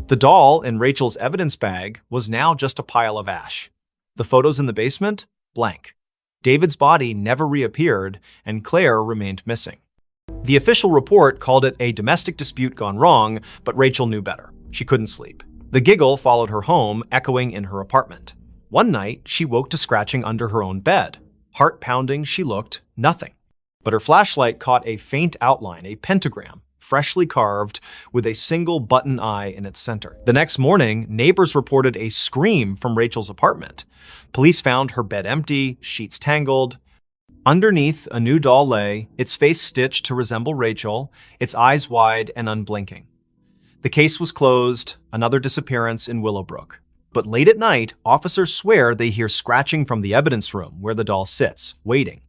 The doll in Rachel's evidence bag was now just a pile of ash. The photos in the basement? Blank. David's body never reappeared, and Claire remained missing. The official report called it a domestic dispute gone wrong, but Rachel knew better. She couldn't sleep. The giggle followed her home, echoing in her apartment. One night, she woke to scratching under her own bed. Heart pounding, she looked, nothing. But her flashlight caught a faint outline, a pentagram, freshly carved, with a single button eye in its center. The next morning, neighbors reported a scream from Rachel's apartment. Police found her bed empty, sheets tangled. Underneath, a new doll lay, its face stitched to resemble Rachel, its eyes wide and unblinking. The case was closed, another disappearance in Willowbrook. But late at night, officers swear they hear scratching from the evidence room where the doll sits, waiting.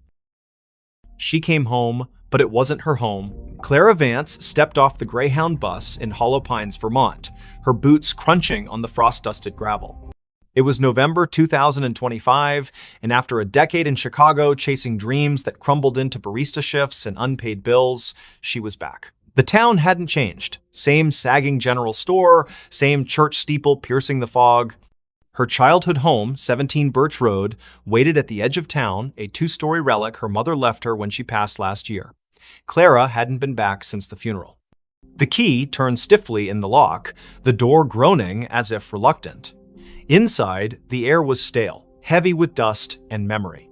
She came home, but it wasn't her home. Clara Vance stepped off the Greyhound bus in Hollow Pines, Vermont, her boots crunching on the frost-dusted gravel. It was November 2025, and after a decade in Chicago chasing dreams that crumbled into barista shifts and unpaid bills, she was back. The town hadn't changed. Same sagging general store, same church steeple piercing the fog. Her childhood home, 17 Birch Road, waited at the edge of town, a 2-story relic her mother left her when she passed last year. Clara hadn't been back since the funeral. The key turned stiffly in the lock, the door groaning as if reluctant. Inside, the air was stale, heavy with dust and memory.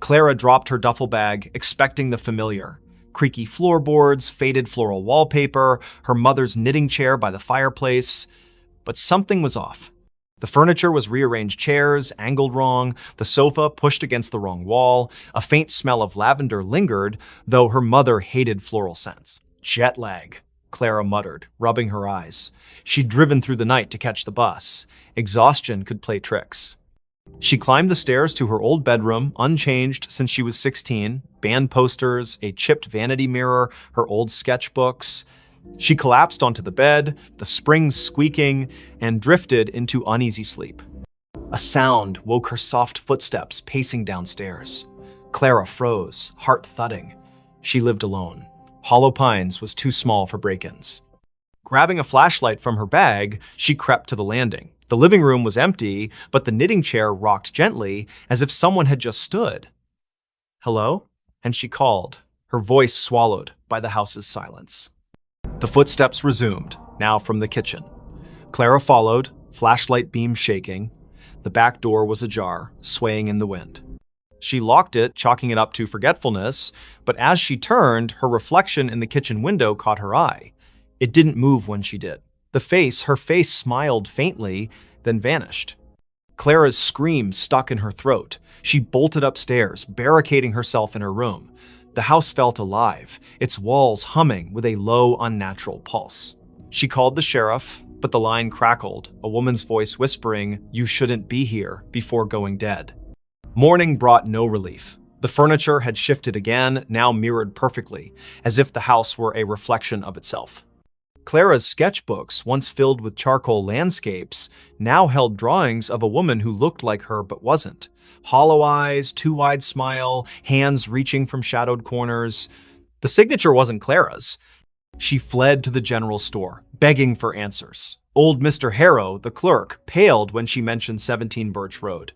Clara dropped her duffel bag, expecting the familiar. Creaky floorboards, faded floral wallpaper, her mother's knitting chair by the fireplace. But something was off. The furniture was rearranged chairs, angled wrong, the sofa pushed against the wrong wall. A faint smell of lavender lingered, though her mother hated floral scents. "Jet lag," Clara muttered, rubbing her eyes. She'd driven through the night to catch the bus. Exhaustion could play tricks. She climbed the stairs to her old bedroom, unchanged since she was 16, band posters, a chipped vanity mirror, her old sketchbooks. She collapsed onto the bed, the springs squeaking, and drifted into uneasy sleep. A sound woke her soft footsteps pacing downstairs. Clara froze, heart thudding. She lived alone. Hollow Pines was too small for break-ins. Grabbing a flashlight from her bag, she crept to the landing. The living room was empty, but the knitting chair rocked gently, as if someone had just stood. "Hello?" And she called, her voice swallowed by the house's silence. The footsteps resumed, now from the kitchen. Clara followed, flashlight beam shaking. The back door was ajar, swaying in the wind. She locked it, chalking it up to forgetfulness, but as she turned, her reflection in the kitchen window caught her eye. It didn't move when she did. Her face smiled faintly, then vanished. Clara's scream stuck in her throat. She bolted upstairs, barricading herself in her room. The house felt alive, its walls humming with a low, unnatural pulse. She called the sheriff, but the line crackled, a woman's voice whispering, "You shouldn't be here," before going dead. Morning brought no relief. The furniture had shifted again, now mirrored perfectly, as if the house were a reflection of itself. Clara's sketchbooks, once filled with charcoal landscapes, now held drawings of a woman who looked like her but wasn't. Hollow eyes, too wide smile, hands reaching from shadowed corners. The signature wasn't Clara's. She fled to the general store, begging for answers. Old Mr. Harrow, the clerk, paled when she mentioned 17 Birch Road.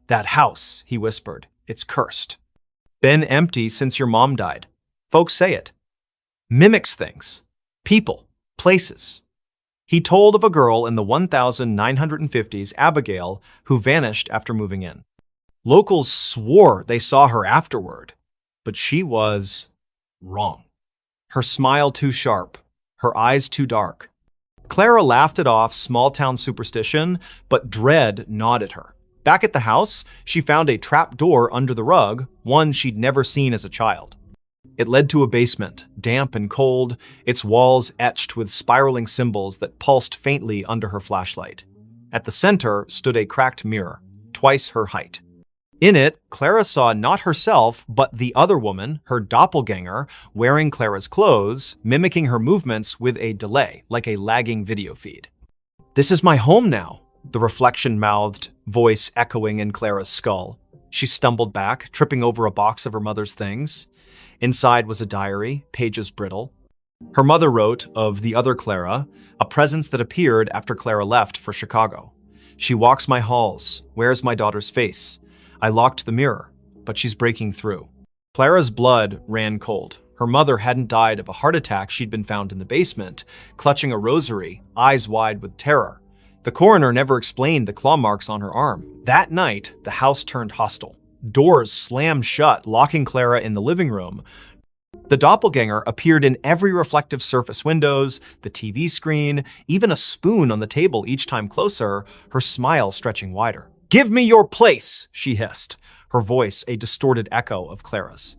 "That house," he whispered, "it's cursed. Been empty since your mom died. Folks say it. Mimics things. People. Places. He told of a girl in the 1950s, Abigail, who vanished after moving in. Locals swore they saw her afterward, but she was wrong. Her smile too sharp, her eyes too dark. Clara laughed it off small-town superstition, but dread gnawed at her. Back at the house, she found a trap door under the rug, one she'd never seen as a child. It led to a basement, damp and cold, its walls etched with spiraling symbols that pulsed faintly under her flashlight. At the center stood a cracked mirror, twice her height. In it, Clara saw not herself, but the other woman, her doppelganger, wearing Clara's clothes, mimicking her movements with a delay, like a lagging video feed. "This is my home now," the reflection mouthed, voice echoing in Clara's skull. She stumbled back, tripping over a box of her mother's things. Inside was a diary, pages brittle. Her mother wrote of the other Clara, a presence that appeared after Clara left for Chicago. "She walks my halls, wears my daughter's face. I locked the mirror, but she's breaking through." Clara's blood ran cold. Her mother hadn't died of a heart attack. She'd been found in the basement, clutching a rosary, eyes wide with terror. The coroner never explained the claw marks on her arm. That night, the house turned hostile. Doors slammed shut, locking Clara in the living room. The doppelganger appeared in every reflective surface: windows, the TV screen, even a spoon on the table each time closer, her smile stretching wider. "Give me your place," she hissed, her voice a distorted echo of Clara's.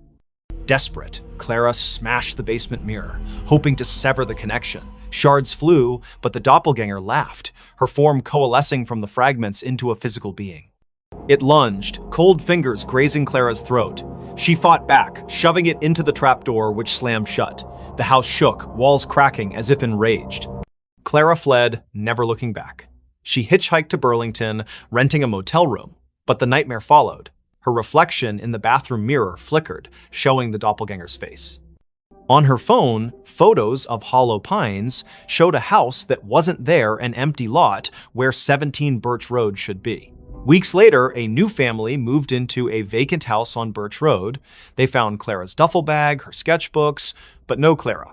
Desperate, Clara smashed the basement mirror, hoping to sever the connection. Shards flew, but the doppelganger laughed, her form coalescing from the fragments into a physical being. It lunged, cold fingers grazing Clara's throat. She fought back, shoving it into the trapdoor, which slammed shut. The house shook, walls cracking as if enraged. Clara fled, never looking back. She hitchhiked to Burlington, renting a motel room. But the nightmare followed. Her reflection in the bathroom mirror flickered, showing the doppelganger's face. On her phone, photos of Hollow Pines showed a house that wasn't there, an empty lot where 17 Birch Road should be. Weeks later, a new family moved into a vacant house on Birch Road. They found Clara's duffel bag, her sketchbooks, but no Clara.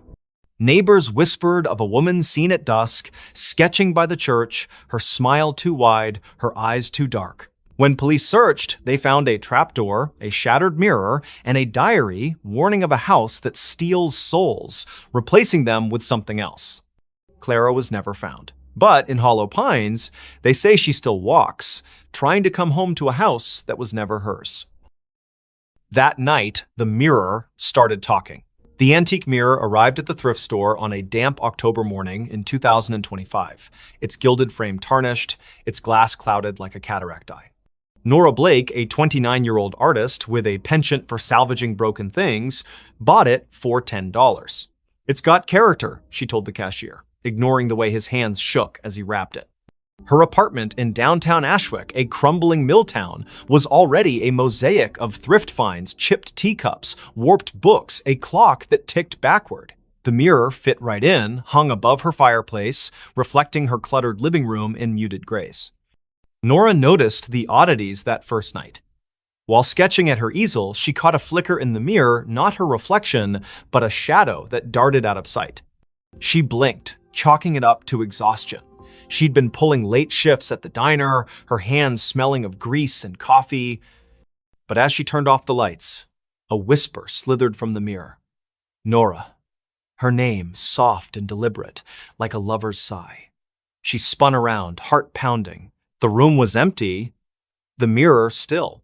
Neighbors whispered of a woman seen at dusk, sketching by the church, her smile too wide, her eyes too dark. When police searched, they found a trapdoor, a shattered mirror, and a diary warning of a house that steals souls, replacing them with something else. Clara was never found. But in Hollow Pines, they say she still walks, trying to come home to a house that was never hers. That night, the mirror started talking. The antique mirror arrived at the thrift store on a damp October morning in 2025, its gilded frame tarnished, its glass clouded like a cataract eye. Nora Blake, a 29-year-old artist with a penchant for salvaging broken things, bought it for $10. "It's got character," she told the cashier, ignoring the way his hands shook as he wrapped it. Her apartment in downtown Ashwick, a crumbling mill town, was already a mosaic of thrift finds, chipped teacups, warped books, a clock that ticked backward. The mirror fit right in, hung above her fireplace, reflecting her cluttered living room in muted grays. Nora noticed the oddities that first night. While sketching at her easel, she caught a flicker in the mirror, not her reflection, but a shadow that darted out of sight. She blinked, chalking it up to exhaustion. She'd been pulling late shifts at the diner, her hands smelling of grease and coffee. But as she turned off the lights, a whisper slithered from the mirror. Nora. Her name, soft and deliberate, like a lover's sigh. She spun around, heart pounding. The room was empty, the mirror still.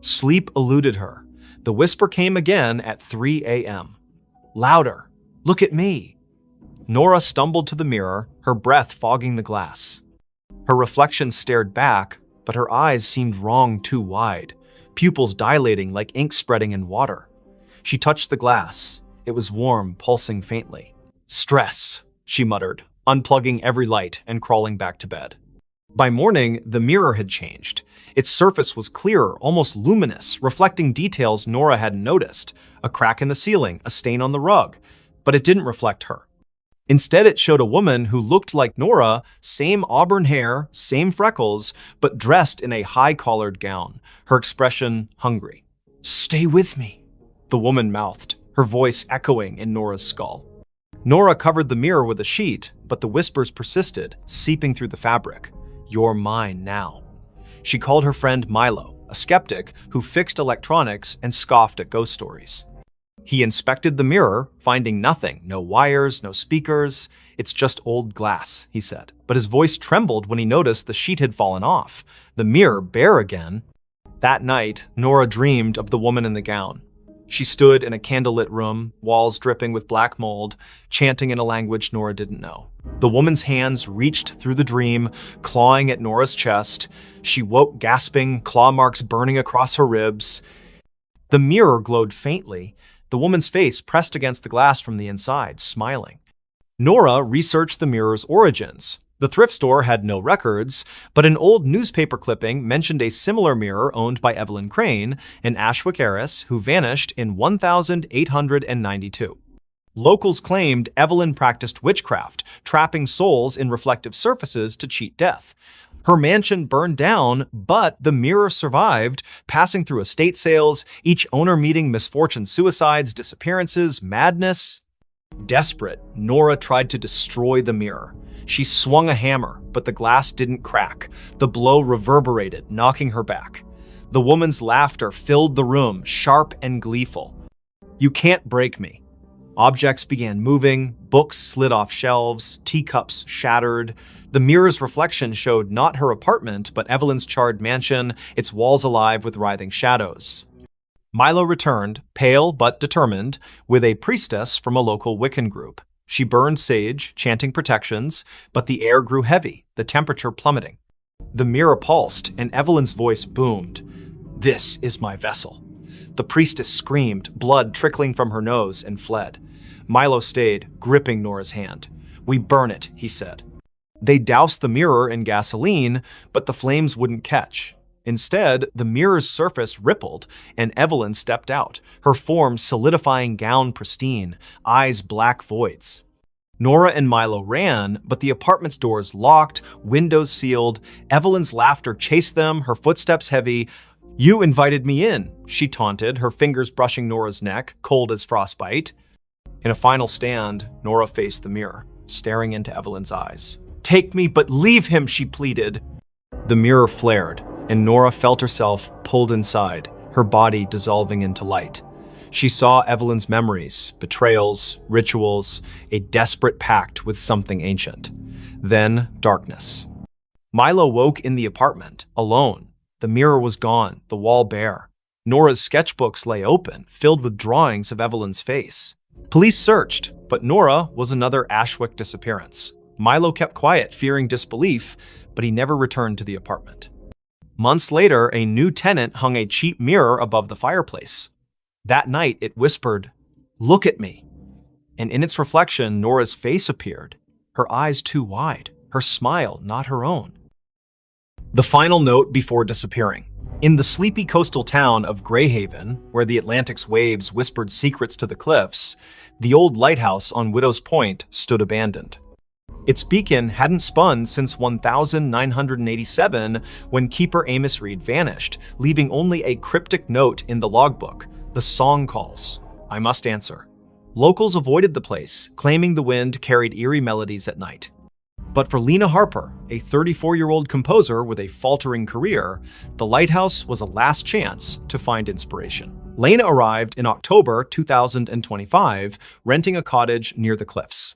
Sleep eluded her. The whisper came again at 3 a.m. Louder. "Look at me." Nora stumbled to the mirror, her breath fogging the glass. Her reflection stared back, but her eyes seemed wrong too wide, pupils dilating like ink spreading in water. She touched the glass. It was warm, pulsing faintly. "Stress," she muttered, unplugging every light and crawling back to bed. By morning, the mirror had changed. Its surface was clearer, almost luminous, reflecting details Nora hadn't noticed. A crack in the ceiling, a stain on the rug. But it didn't reflect her. Instead, it showed a woman who looked like Nora, same auburn hair, same freckles, but dressed in a high-collared gown, her expression hungry. "Stay with me," the woman mouthed, her voice echoing in Nora's skull. Nora covered the mirror with a sheet, but the whispers persisted, seeping through the fabric. "You're mine now." She called her friend Milo, a skeptic who fixed electronics and scoffed at ghost stories. He inspected the mirror, finding nothing, no wires, no speakers. "It's just old glass," he said. But his voice trembled when he noticed the sheet had fallen off, the mirror bare again. That night, Nora dreamed of the woman in the gown. She stood in a candlelit room, walls dripping with black mold, chanting in a language Nora didn't know. The woman's hands reached through the dream, clawing at Nora's chest. She woke gasping, claw marks burning across her ribs. The mirror glowed faintly, the woman's face pressed against the glass from the inside, smiling. Nora researched the mirror's origins. The thrift store had no records, but an old newspaper clipping mentioned a similar mirror owned by Evelyn Crane, an Ashwick heiress who vanished in 1892. Locals claimed Evelyn practiced witchcraft, trapping souls in reflective surfaces to cheat death. Her mansion burned down, but the mirror survived, passing through estate sales, each owner meeting misfortune, suicides, disappearances, madness. Desperate, Nora tried to destroy the mirror. She swung a hammer, but the glass didn't crack. The blow reverberated, knocking her back. The woman's laughter filled the room, sharp and gleeful. "You can't break me." Objects began moving, books slid off shelves, teacups shattered. The mirror's reflection showed not her apartment, but Evelyn's charred mansion, its walls alive with writhing shadows. Milo returned, pale but determined, with a priestess from a local Wiccan group. She burned sage, chanting protections, but the air grew heavy, the temperature plummeting. The mirror pulsed, and Evelyn's voice boomed. "This is my vessel." The priestess screamed, blood trickling from her nose, and fled. Milo stayed, gripping Nora's hand. "We burn it," he said. They doused the mirror in gasoline, but the flames wouldn't catch. Instead, the mirror's surface rippled, and Evelyn stepped out, her form solidifying, gown pristine, eyes black voids. Nora and Milo ran, but the apartment's doors locked, windows sealed. Evelyn's laughter chased them, her footsteps heavy. "You invited me in," she taunted, her fingers brushing Nora's neck, cold as frostbite. In a final stand, Nora faced the mirror, staring into Evelyn's eyes. "Take me, but leave him," she pleaded. The mirror flared, and Nora felt herself pulled inside, her body dissolving into light. She saw Evelyn's memories, betrayals, rituals, a desperate pact with something ancient. Then, darkness. Milo woke in the apartment, alone. The mirror was gone, the wall bare. Nora's sketchbooks lay open, filled with drawings of Evelyn's face. Police searched, but Nora was another Ashwick disappearance. Milo kept quiet, fearing disbelief, but he never returned to the apartment. Months later, a new tenant hung a cheap mirror above the fireplace. That night, it whispered, "Look at me." And in its reflection, Nora's face appeared, her eyes too wide, her smile not her own. The final note before disappearing. In the sleepy coastal town of Greyhaven, where the Atlantic's waves whispered secrets to the cliffs, the old lighthouse on Widow's Point stood abandoned. Its beacon hadn't spun since 1987, when keeper Amos Reed vanished, leaving only a cryptic note in the logbook. The song calls. I must answer. Locals avoided the place, claiming the wind carried eerie melodies at night. But for Lena Harper, a 34-year-old composer with a faltering career, the lighthouse was a last chance to find inspiration. Lena arrived in October 2025, renting a cottage near the cliffs.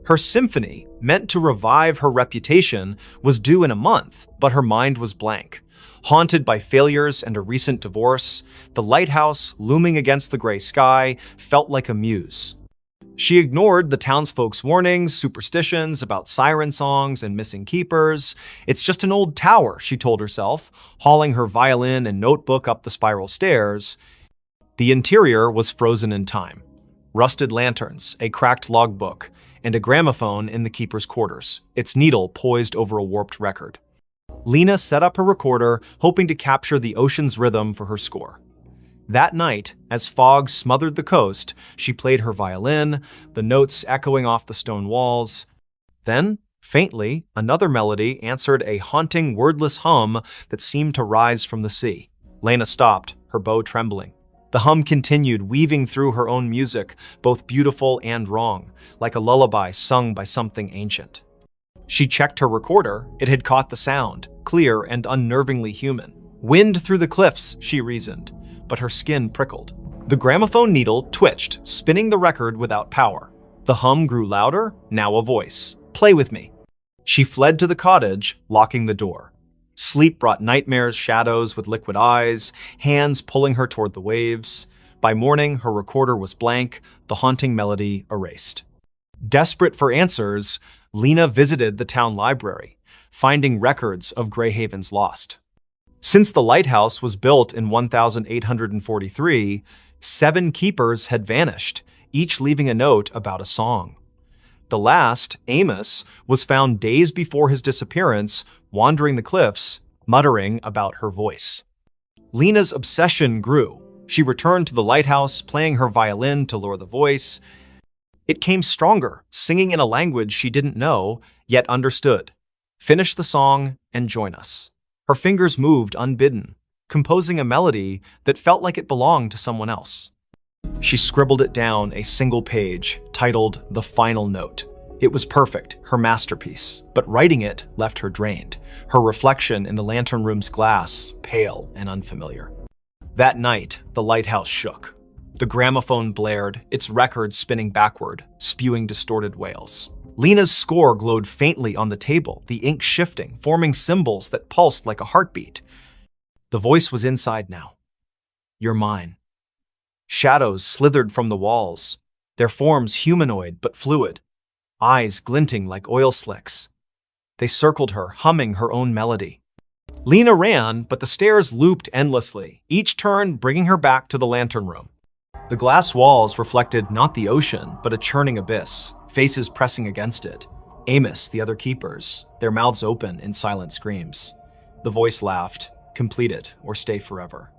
Her symphony, meant to revive her reputation, was due in a month, but her mind was blank. Haunted by failures and a recent divorce, the lighthouse, looming against the gray sky, felt like a muse. She ignored the townsfolk's warnings, superstitions about siren songs and missing keepers. It's just an old tower, she told herself, hauling her violin and notebook up the spiral stairs. The interior was frozen in time. Rusted lanterns, a cracked logbook, and a gramophone in the keeper's quarters, its needle poised over a warped record. Lena set up her recorder, hoping to capture the ocean's rhythm for her score. That night, as fog smothered the coast, she played her violin, the notes echoing off the stone walls. Then, faintly, another melody answered a haunting, wordless hum that seemed to rise from the sea. Lena stopped, her bow trembling. The The hum continued, weaving through her own music, both beautiful and wrong, like a lullaby sung by something ancient. She checked her recorder. It had caught the sound, clear and unnervingly human. Wind through the cliffs, she reasoned, but her skin prickled. The gramophone needle twitched, spinning the record without power. The hum grew louder, now a voice. Play with me. She fled to the cottage, locking the door. Sleep brought nightmares, shadows with liquid eyes, hands pulling her toward the waves. By morning, her recorder was blank, the haunting melody erased. Desperate for answers, Lena visited the town library, finding records of Greyhaven's lost. Since the lighthouse was built in 1843, 7 keepers had vanished, each leaving a note about a song. The last, Amos, was found days before his disappearance, wandering the cliffs, muttering about her voice. Lena's obsession grew. She returned to the lighthouse, playing her violin to lure the voice. It came stronger, singing in a language she didn't know, yet understood. Finish the song and join us. Her fingers moved unbidden, composing a melody that felt like it belonged to someone else. She scribbled it down, a single page, titled The Final Note. It was perfect, her masterpiece, but writing it left her drained, her reflection in the lantern room's glass pale and unfamiliar. That night, the lighthouse shook. The gramophone blared, its record spinning backward, spewing distorted wails. Lena's score glowed faintly on the table, the ink shifting, forming symbols that pulsed like a heartbeat. The voice was inside now. You're mine. Shadows slithered from the walls, their forms humanoid but fluid, eyes glinting like oil slicks. They circled her, humming her own melody. Lena ran, but the stairs looped endlessly, each turn bringing her back to the lantern room. The glass walls reflected not the ocean, but a churning abyss, faces pressing against it. Amos, the other keepers, their mouths open in silent screams. The voice laughed, complete it or stay forever.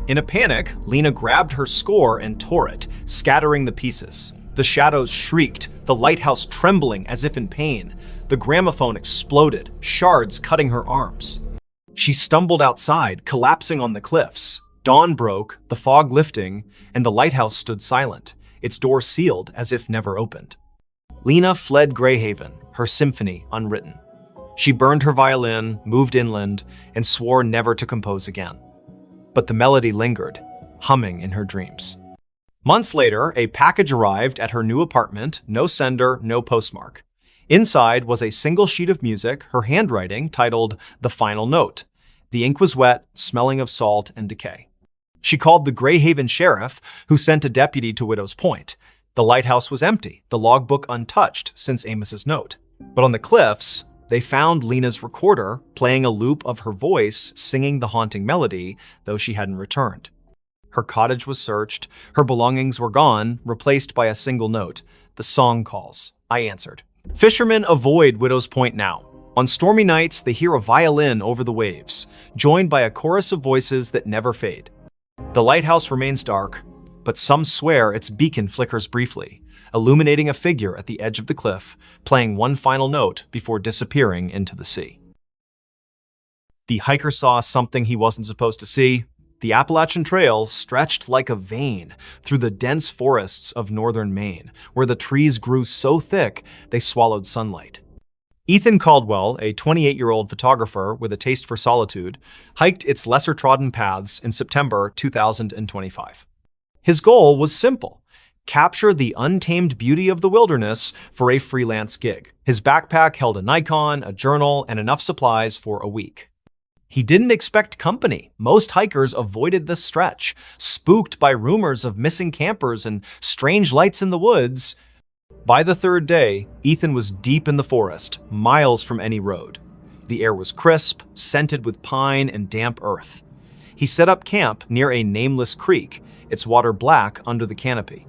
In a panic, Lena grabbed her score and tore it, scattering the pieces. The shadows shrieked, the lighthouse trembling as if in pain. The gramophone exploded, shards cutting her arms. She stumbled outside, collapsing on the cliffs. Dawn broke, the fog lifting, and the lighthouse stood silent, its door sealed as if never opened. Lena fled Greyhaven, her symphony unwritten. She burned her violin, moved inland, and swore never to compose again. But the melody lingered, humming in her dreams. Months later, a package arrived at her new apartment, no sender, no postmark. Inside was a single sheet of music, her handwriting titled The Final Note. The ink was wet, smelling of salt and decay. She called the Greyhaven sheriff, who sent a deputy to Widow's Point. The lighthouse was empty, the logbook untouched since Amos's note. But on the cliffs, they found Lena's recorder, playing a loop of her voice, singing the haunting melody, though she hadn't returned. Her cottage was searched, her belongings were gone, replaced by a single note. The song calls. I answered. Fishermen avoid Widow's Point now. On stormy nights, they hear a violin over the waves, joined by a chorus of voices that never fade. The lighthouse remains dark, but some swear its beacon flickers briefly, illuminating a figure at the edge of the cliff, playing one final note before disappearing into the sea. The hiker saw something he wasn't supposed to see. The Appalachian Trail stretched like a vein through the dense forests of northern Maine, where the trees grew so thick they swallowed sunlight. Ethan Caldwell, a 28-year-old photographer with a taste for solitude, hiked its lesser-trodden paths in September 2025. His goal was simple: capture the untamed beauty of the wilderness for a freelance gig. His backpack held a Nikon, a journal, and enough supplies for a week. He didn't expect company. Most hikers avoided this stretch, spooked by rumors of missing campers and strange lights in the woods. By the third day, Ethan was deep in the forest, miles from any road. The air was crisp, scented with pine and damp earth. He set up camp near a nameless creek, its water black under the canopy.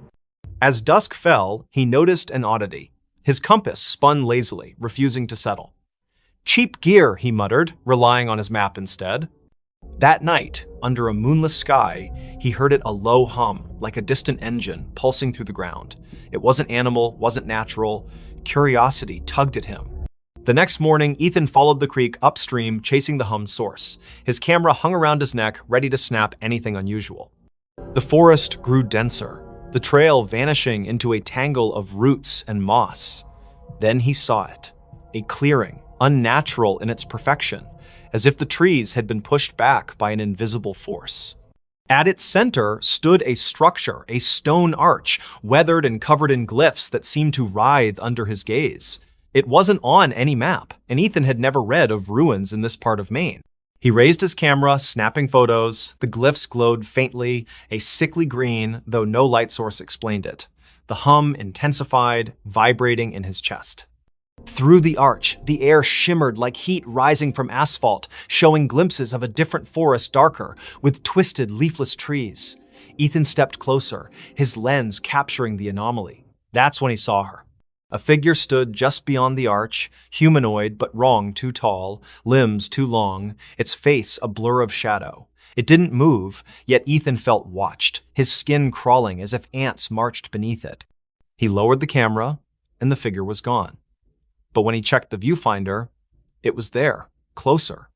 As dusk fell, he noticed an oddity. His compass spun lazily, refusing to settle. Cheap gear, he muttered, relying on his map instead. That night, under a moonless sky, he heard it a low hum, like a distant engine pulsing through the ground. It wasn't animal, wasn't natural. Curiosity tugged at him. The next morning, Ethan followed the creek upstream, chasing the hum's source. His camera hung around his neck, ready to snap anything unusual. The forest grew denser, the trail vanishing into a tangle of roots and moss. Then he saw it, a clearing, unnatural in its perfection, as if the trees had been pushed back by an invisible force. At its center stood a structure, a stone arch, weathered and covered in glyphs that seemed to writhe under his gaze. It wasn't on any map, and Ethan had never read of ruins in this part of Maine. He raised his camera, snapping photos. The glyphs glowed faintly, a sickly green, though no light source explained it. The hum intensified, vibrating in his chest. Through the arch, the air shimmered like heat rising from asphalt, showing glimpses of a different forest darker, with twisted, leafless trees. Ethan stepped closer, his lens capturing the anomaly. That's when he saw her. A figure stood just beyond the arch, humanoid but wrong, too tall, limbs too long, its face a blur of shadow. It didn't move, yet Ethan felt watched, his skin crawling as if ants marched beneath it. He lowered the camera, and the figure was gone. But when he checked the viewfinder, it was there, closer.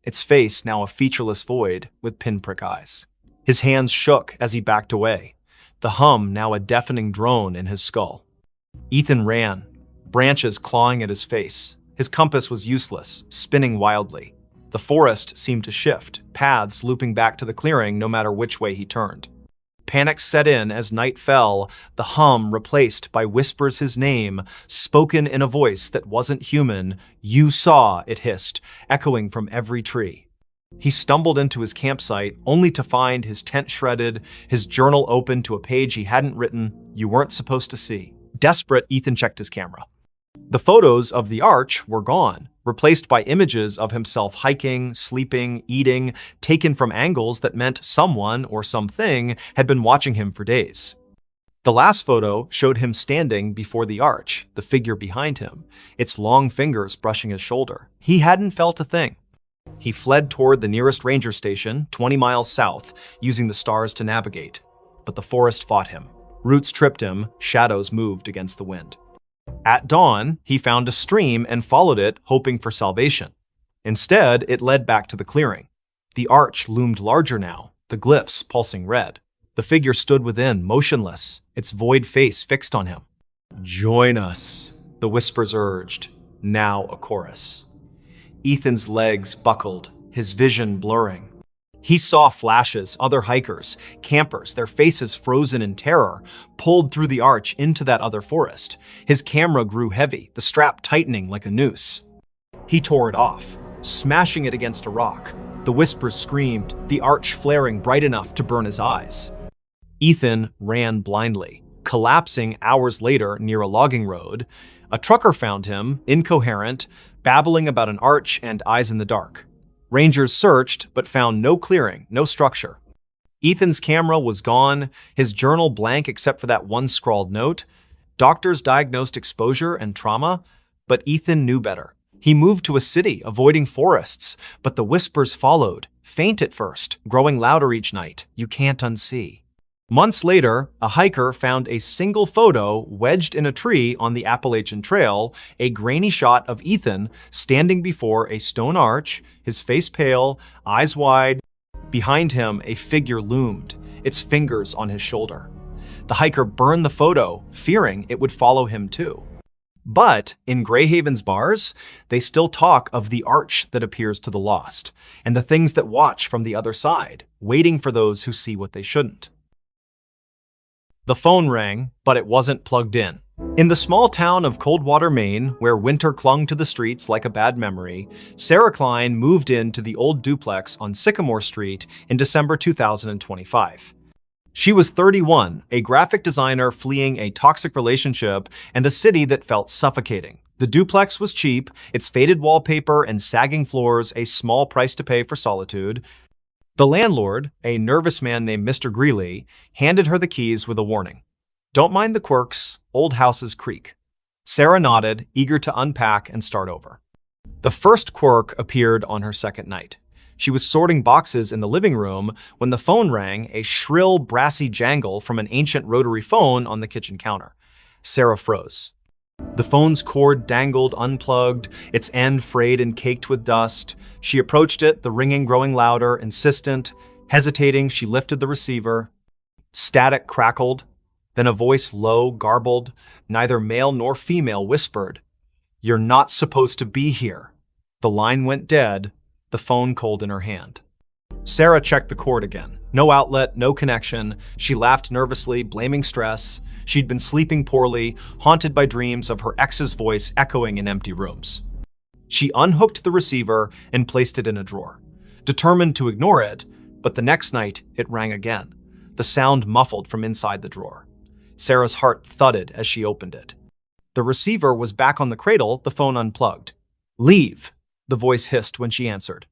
Its face now a featureless void with pinprick eyes. His hands shook as he backed away, the hum now a deafening drone in his skull. Ethan ran, branches clawing at his face. His compass was useless, spinning wildly. The forest seemed to shift, paths looping back to the clearing no matter which way he turned. Panic set in as night fell, the hum replaced by whispers his name, spoken in a voice that wasn't human. "You saw," it hissed, echoing from every tree. He stumbled into his campsite, only to find his tent shredded, his journal open to a page he hadn't written. You weren't supposed to see. Desperate, Ethan checked his camera. The photos of the arch were gone, replaced by images of himself hiking, sleeping, eating, taken from angles that meant someone or something had been watching him for days. The last photo showed him standing before the arch, the figure behind him, its long fingers brushing his shoulder. He hadn't felt a thing. He fled toward the nearest ranger station, 20 miles south, using the stars to navigate. But the forest fought him. Roots tripped him, shadows moved against the wind. At dawn, he found a stream and followed it, hoping for salvation. Instead, it led back to the clearing. The arch loomed larger now, the glyphs pulsing red. The figure stood within, motionless, its void face fixed on him. "Join us," the whispers urged, now a chorus. Ethan's legs buckled, his vision blurring. He saw flashes, other hikers, campers, their faces frozen in terror, pulled through the arch into that other forest. His camera grew heavy, the strap tightening like a noose. He tore it off, smashing it against a rock. The whispers screamed, the arch flaring bright enough to burn his eyes. Ethan ran blindly, collapsing hours later near a logging road. A trucker found him, incoherent, babbling about an arch and eyes in the dark. Rangers searched, but found no clearing, no structure. Ethan's camera was gone, his journal blank except for that one scrawled note. Doctors diagnosed exposure and trauma, but Ethan knew better. He moved to a city, avoiding forests, but the whispers followed, faint at first, growing louder each night. You can't unsee. Months later, a hiker found a single photo wedged in a tree on the Appalachian Trail, a grainy shot of Ethan standing before a stone arch, his face pale, eyes wide. Behind him, a figure loomed, its fingers on his shoulder. The hiker burned the photo, fearing it would follow him too. But in Greyhaven's bars, they still talk of the arch that appears to the lost, and the things that watch from the other side, waiting for those who see what they shouldn't. The phone rang, but it wasn't plugged in. In the small town of Coldwater, Maine, where winter clung to the streets like a bad memory, Sarah Klein moved into the old duplex on Sycamore Street in December 2025. She was 31, a graphic designer fleeing a toxic relationship and a city that felt suffocating. The duplex was cheap, its faded wallpaper and sagging floors a small price to pay for solitude. The landlord, a nervous man named Mr. Greeley, handed her the keys with a warning. Don't mind the quirks, old houses creak. Sarah nodded, eager to unpack and start over. The first quirk appeared on her second night. She was sorting boxes in the living room when the phone rang, a shrill, brassy jangle from an ancient rotary phone on the kitchen counter. Sarah froze. The phone's cord dangled unplugged, its end frayed and caked with dust. She approached it, the ringing growing louder, insistent. Hesitating, she lifted the receiver. Static crackled, then a voice low, garbled, neither male nor female, whispered, "You're not supposed to be here." The line went dead, the phone cold in her hand. Sarah checked the cord again. No outlet, no connection. She laughed nervously, blaming stress. She'd been sleeping poorly, haunted by dreams of her ex's voice echoing in empty rooms. She unhooked the receiver and placed it in a drawer, determined to ignore it, but the next night it rang again, the sound muffled from inside the drawer. Sarah's heart thudded as she opened it. The receiver was back on the cradle, the phone unplugged. "Leave," the voice hissed when she answered.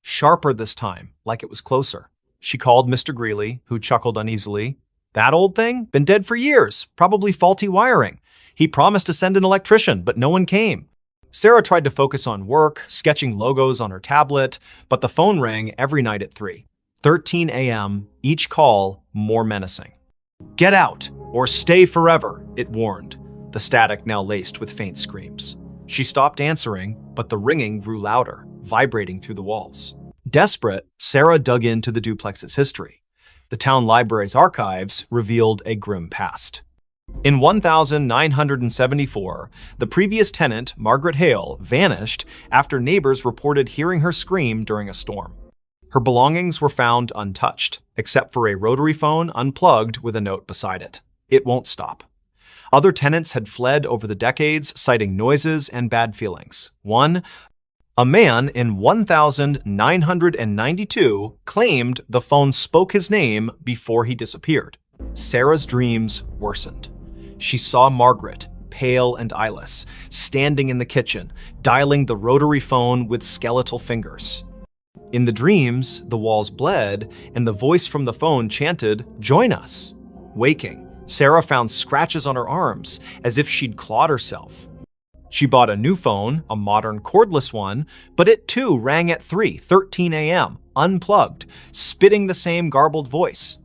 Sharper this time, like it was closer. She called Mr. Greeley, who chuckled uneasily. "That old thing? Been dead for years. Probably faulty wiring. He promised to send an electrician, but no one came." Sarah tried to focus on work, sketching logos on her tablet, but the phone rang every night at 3:13 a.m., each call more menacing. "Get out, or stay forever," it warned, the static now laced with faint screams. She stopped answering, but the ringing grew louder, vibrating through the walls. Desperate, Sarah dug into the duplex's history. The town library's archives revealed a grim past. In 1974, the previous tenant, Margaret Hale, vanished after neighbors reported hearing her scream during a storm. Her belongings were found untouched, except for a rotary phone unplugged with a note beside it. "It won't stop." Other tenants had fled over the decades, citing noises and bad feelings. A man in 1992 claimed the phone spoke his name before he disappeared. Sarah's dreams worsened. She saw Margaret, pale and eyeless, standing in the kitchen, dialing the rotary phone with skeletal fingers. In the dreams, the walls bled, and the voice from the phone chanted, "Join us." Waking, Sarah found scratches on her arms, as if she'd clawed herself. She bought a new phone, a modern cordless one, but it too rang at 3:13 a.m., unplugged, spitting the same garbled voice.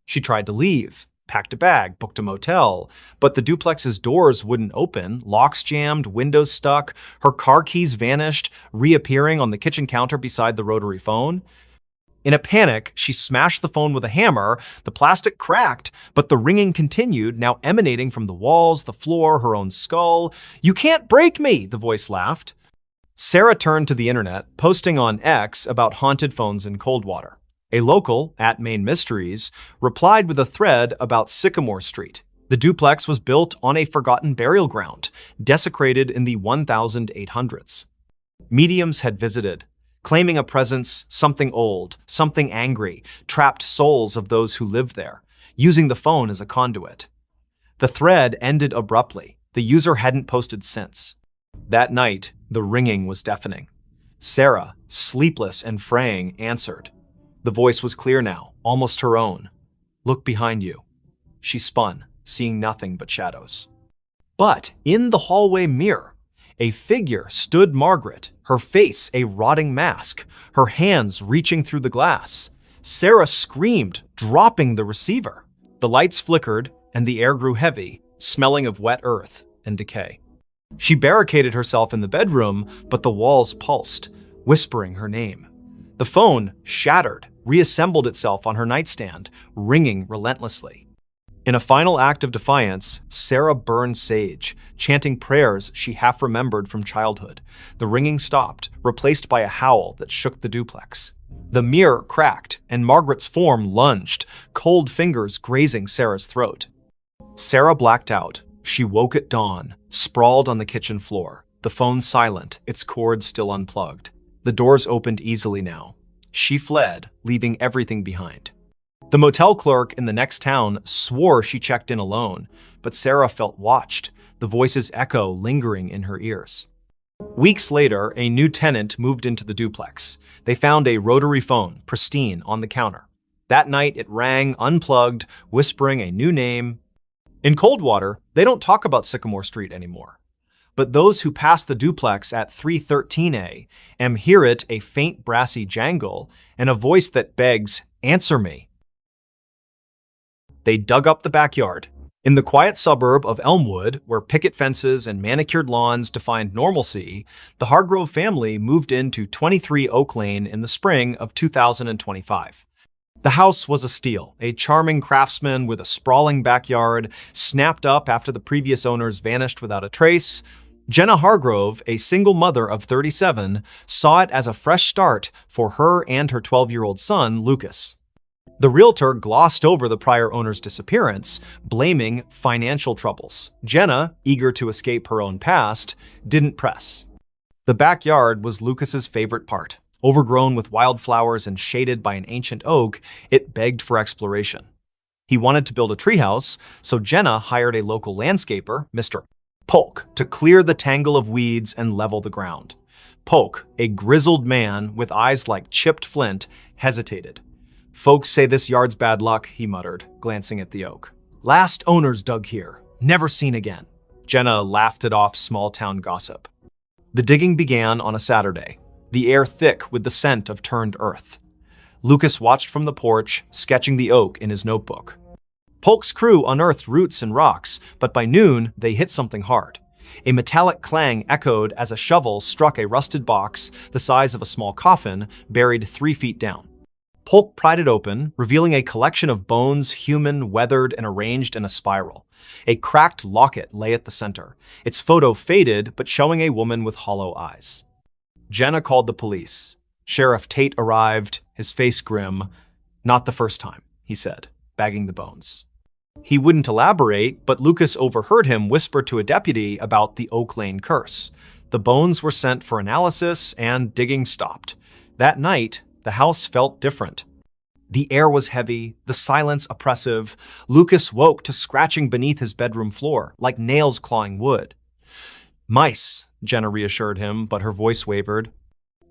She tried to leave, packed a bag, booked a motel, but the duplex's doors wouldn't open, locks jammed, windows stuck, her car keys vanished, reappearing on the kitchen counter beside the rotary phone. In a panic, she smashed the phone with a hammer. The plastic cracked, but the ringing continued, now emanating from the walls, the floor, her own skull. "You can't break me," the voice laughed. Sarah turned to the internet, posting on X about haunted phones in Coldwater. A local, @MainMysteries, replied with a thread about Sycamore Street. The duplex was built on a forgotten burial ground, desecrated in the 1800s. Mediums had visited, claiming a presence, something old, something angry, trapped souls of those who lived there, using the phone as a conduit. The thread ended abruptly. The user hadn't posted since. That night, the ringing was deafening. Sarah, sleepless and fraying, answered. The voice was clear now, almost her own. "Look behind you." She spun, seeing nothing but shadows. But in the hallway mirror, a figure stood Margaret, her face a rotting mask, her hands reaching through the glass. Sarah screamed, dropping the receiver. The lights flickered, and the air grew heavy, smelling of wet earth and decay. She barricaded herself in the bedroom, but the walls pulsed, whispering her name. The phone, shattered, reassembled itself on her nightstand, ringing relentlessly. In a final act of defiance, Sarah burned sage, chanting prayers she half remembered from childhood. The ringing stopped, replaced by a howl that shook the duplex. The mirror cracked, and Margaret's form lunged, cold fingers grazing Sarah's throat. Sarah blacked out. She woke at dawn, sprawled on the kitchen floor, the phone silent, its cord still unplugged. The doors opened easily now. She fled, leaving everything behind. The motel clerk in the next town swore she checked in alone, but Sarah felt watched, the voice's echo lingering in her ears. Weeks later, a new tenant moved into the duplex. They found a rotary phone, pristine, on the counter. That night, it rang, unplugged, whispering a new name. In Coldwater, they don't talk about Sycamore Street anymore. But those who pass the duplex at 3:13 a.m. hear it, a faint brassy jangle, and a voice that begs, "Answer me." They dug up the backyard. In the quiet suburb of Elmwood, where picket fences and manicured lawns defined normalcy, the Hargrove family moved into 23 Oak Lane in the spring of 2025. The house was a steal, a charming craftsman with a sprawling backyard, snapped up after the previous owners vanished without a trace. Jenna Hargrove, a single mother of 37, saw it as a fresh start for her and her 12-year-old son, Lucas. The realtor glossed over the prior owner's disappearance, blaming financial troubles. Jenna, eager to escape her own past, didn't press. The backyard was Lucas's favorite part. Overgrown with wildflowers and shaded by an ancient oak, it begged for exploration. He wanted to build a treehouse, so Jenna hired a local landscaper, Mr. Polk, to clear the tangle of weeds and level the ground. Polk, a grizzled man with eyes like chipped flint, hesitated. "Folks say this yard's bad luck," he muttered, glancing at the oak. "Last owners dug here. Never seen again." Jenna laughed it off small-town gossip. The digging began on a Saturday, the air thick with the scent of turned earth. Lucas watched from the porch, sketching the oak in his notebook. Polk's crew unearthed roots and rocks, but by noon, they hit something hard. A metallic clang echoed as a shovel struck a rusted box the size of a small coffin, buried 3 feet down. Polk pried it open, revealing a collection of bones, human, weathered, and arranged in a spiral. A cracked locket lay at the center, its photo faded but showing a woman with hollow eyes. Jenna called the police. Sheriff Tate arrived, his face grim. "Not the first time," he said, bagging the bones. He wouldn't elaborate, but Lucas overheard him whisper to a deputy about the Oak Lane curse. The bones were sent for analysis, and digging stopped. That night, the house felt different. The air was heavy, the silence oppressive. Lucas woke to scratching beneath his bedroom floor, like nails clawing wood. "Mice," Jenna reassured him, but her voice wavered.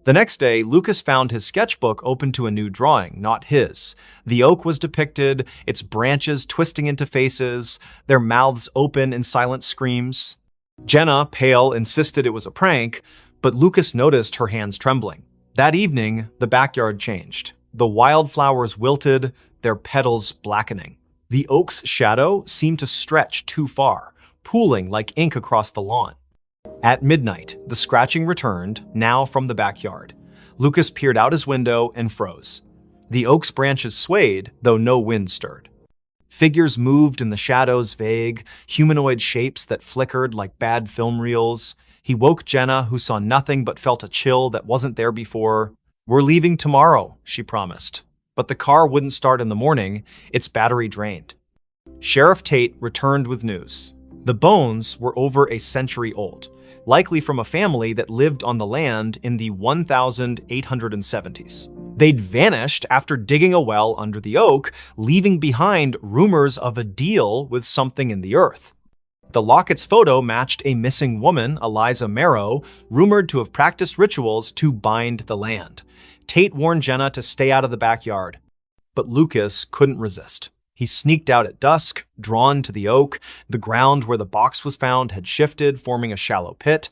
The next day, Lucas found his sketchbook open to a new drawing, not his. The oak was depicted, its branches twisting into faces, their mouths open in silent screams. Jenna, pale, insisted it was a prank, but Lucas noticed her hands trembling. That evening, the backyard changed. The wildflowers wilted, their petals blackening. The oak's shadow seemed to stretch too far, pooling like ink across the lawn. At midnight, the scratching returned, now from the backyard. Lucas peered out his window and froze. The oak's branches swayed, though no wind stirred. Figures moved in the shadows, vague, humanoid shapes that flickered like bad film reels. He woke Jenna, who saw nothing but felt a chill that wasn't there before. "We're leaving tomorrow," she promised. But the car wouldn't start in the morning, its battery drained. Sheriff Tate returned with news. The bones were over a century old, likely from a family that lived on the land in the 1870s. They'd vanished after digging a well under the oak, leaving behind rumors of a deal with something in the earth. The locket's photo matched a missing woman, Eliza Marrow, rumored to have practiced rituals to bind the land. Tate warned Jenna to stay out of the backyard, but Lucas couldn't resist. He sneaked out at dusk, drawn to the oak. The ground where the box was found had shifted, forming a shallow pit.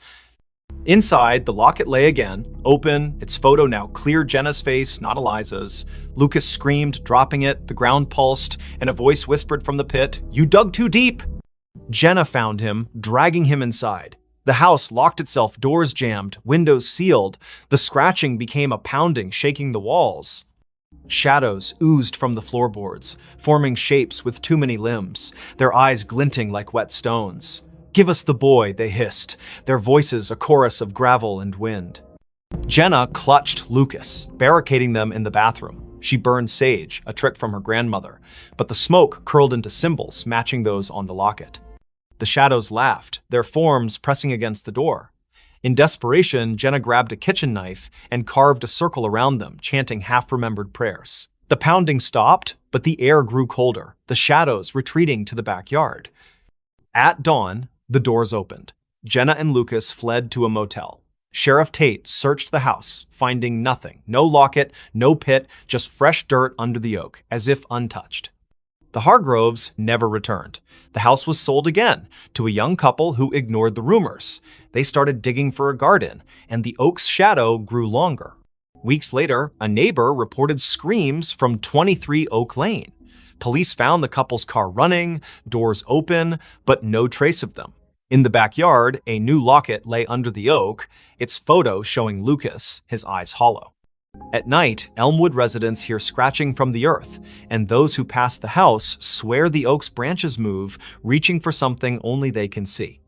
Inside, the locket lay again, open, its photo now clear Jenna's face, not Eliza's. Lucas screamed, dropping it, the ground pulsed, and a voice whispered from the pit, "You dug too deep!" Jenna found him, dragging him inside. The house locked itself, doors jammed, windows sealed. The scratching became a pounding, shaking the walls. Shadows oozed from the floorboards, forming shapes with too many limbs, their eyes glinting like wet stones. "Give us the boy," they hissed, their voices a chorus of gravel and wind. Jenna clutched Lucas, barricading them in the bathroom. She burned sage, a trick from her grandmother, but the smoke curled into symbols matching those on the locket. The shadows laughed, their forms pressing against the door. In desperation, Jenna grabbed a kitchen knife and carved a circle around them, chanting half-remembered prayers. The pounding stopped, but the air grew colder, the shadows retreating to the backyard. At dawn, the doors opened. Jenna and Lucas fled to a motel. Sheriff Tate searched the house, finding nothing. No locket, no pit, just fresh dirt under the oak, as if untouched. The Hargroves never returned. The house was sold again to a young couple who ignored the rumors. They started digging for a garden, and the oak's shadow grew longer. Weeks later, a neighbor reported screams from 23 Oak Lane. Police found the couple's car running, doors open, but no trace of them. In the backyard, a new locket lay under the oak, its photo showing Lucas, his eyes hollow. At night, Elmwood residents hear scratching from the earth, and those who pass the house swear the oak's branches move, reaching for something only they can see.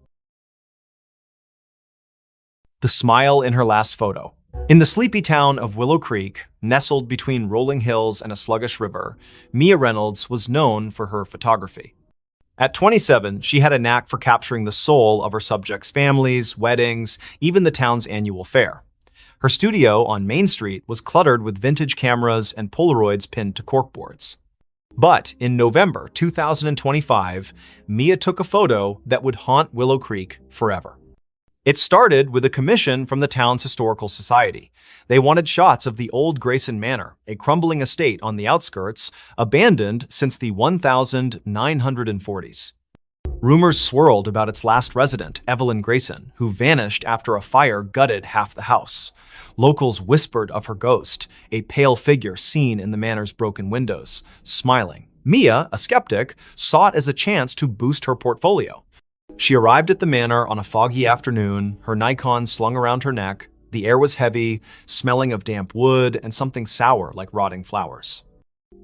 The smile in her last photo. In the sleepy town of Willow Creek, nestled between rolling hills and a sluggish river, Mia Reynolds was known for her photography. At 27, she had a knack for capturing the soul of her subjects' families, weddings, even the town's annual fair. Her studio on Main Street was cluttered with vintage cameras and Polaroids pinned to corkboards. But in November 2025, Mia took a photo that would haunt Willow Creek forever. It started with a commission from the town's historical society. They wanted shots of the old Grayson Manor, a crumbling estate on the outskirts, abandoned since the 1940s. Rumors swirled about its last resident, Evelyn Grayson, who vanished after a fire gutted half the house. Locals whispered of her ghost, a pale figure seen in the manor's broken windows, smiling. Mia, a skeptic, saw it as a chance to boost her portfolio. She arrived at the manor on a foggy afternoon, her Nikon slung around her neck. The air was heavy, smelling of damp wood and something sour like rotting flowers.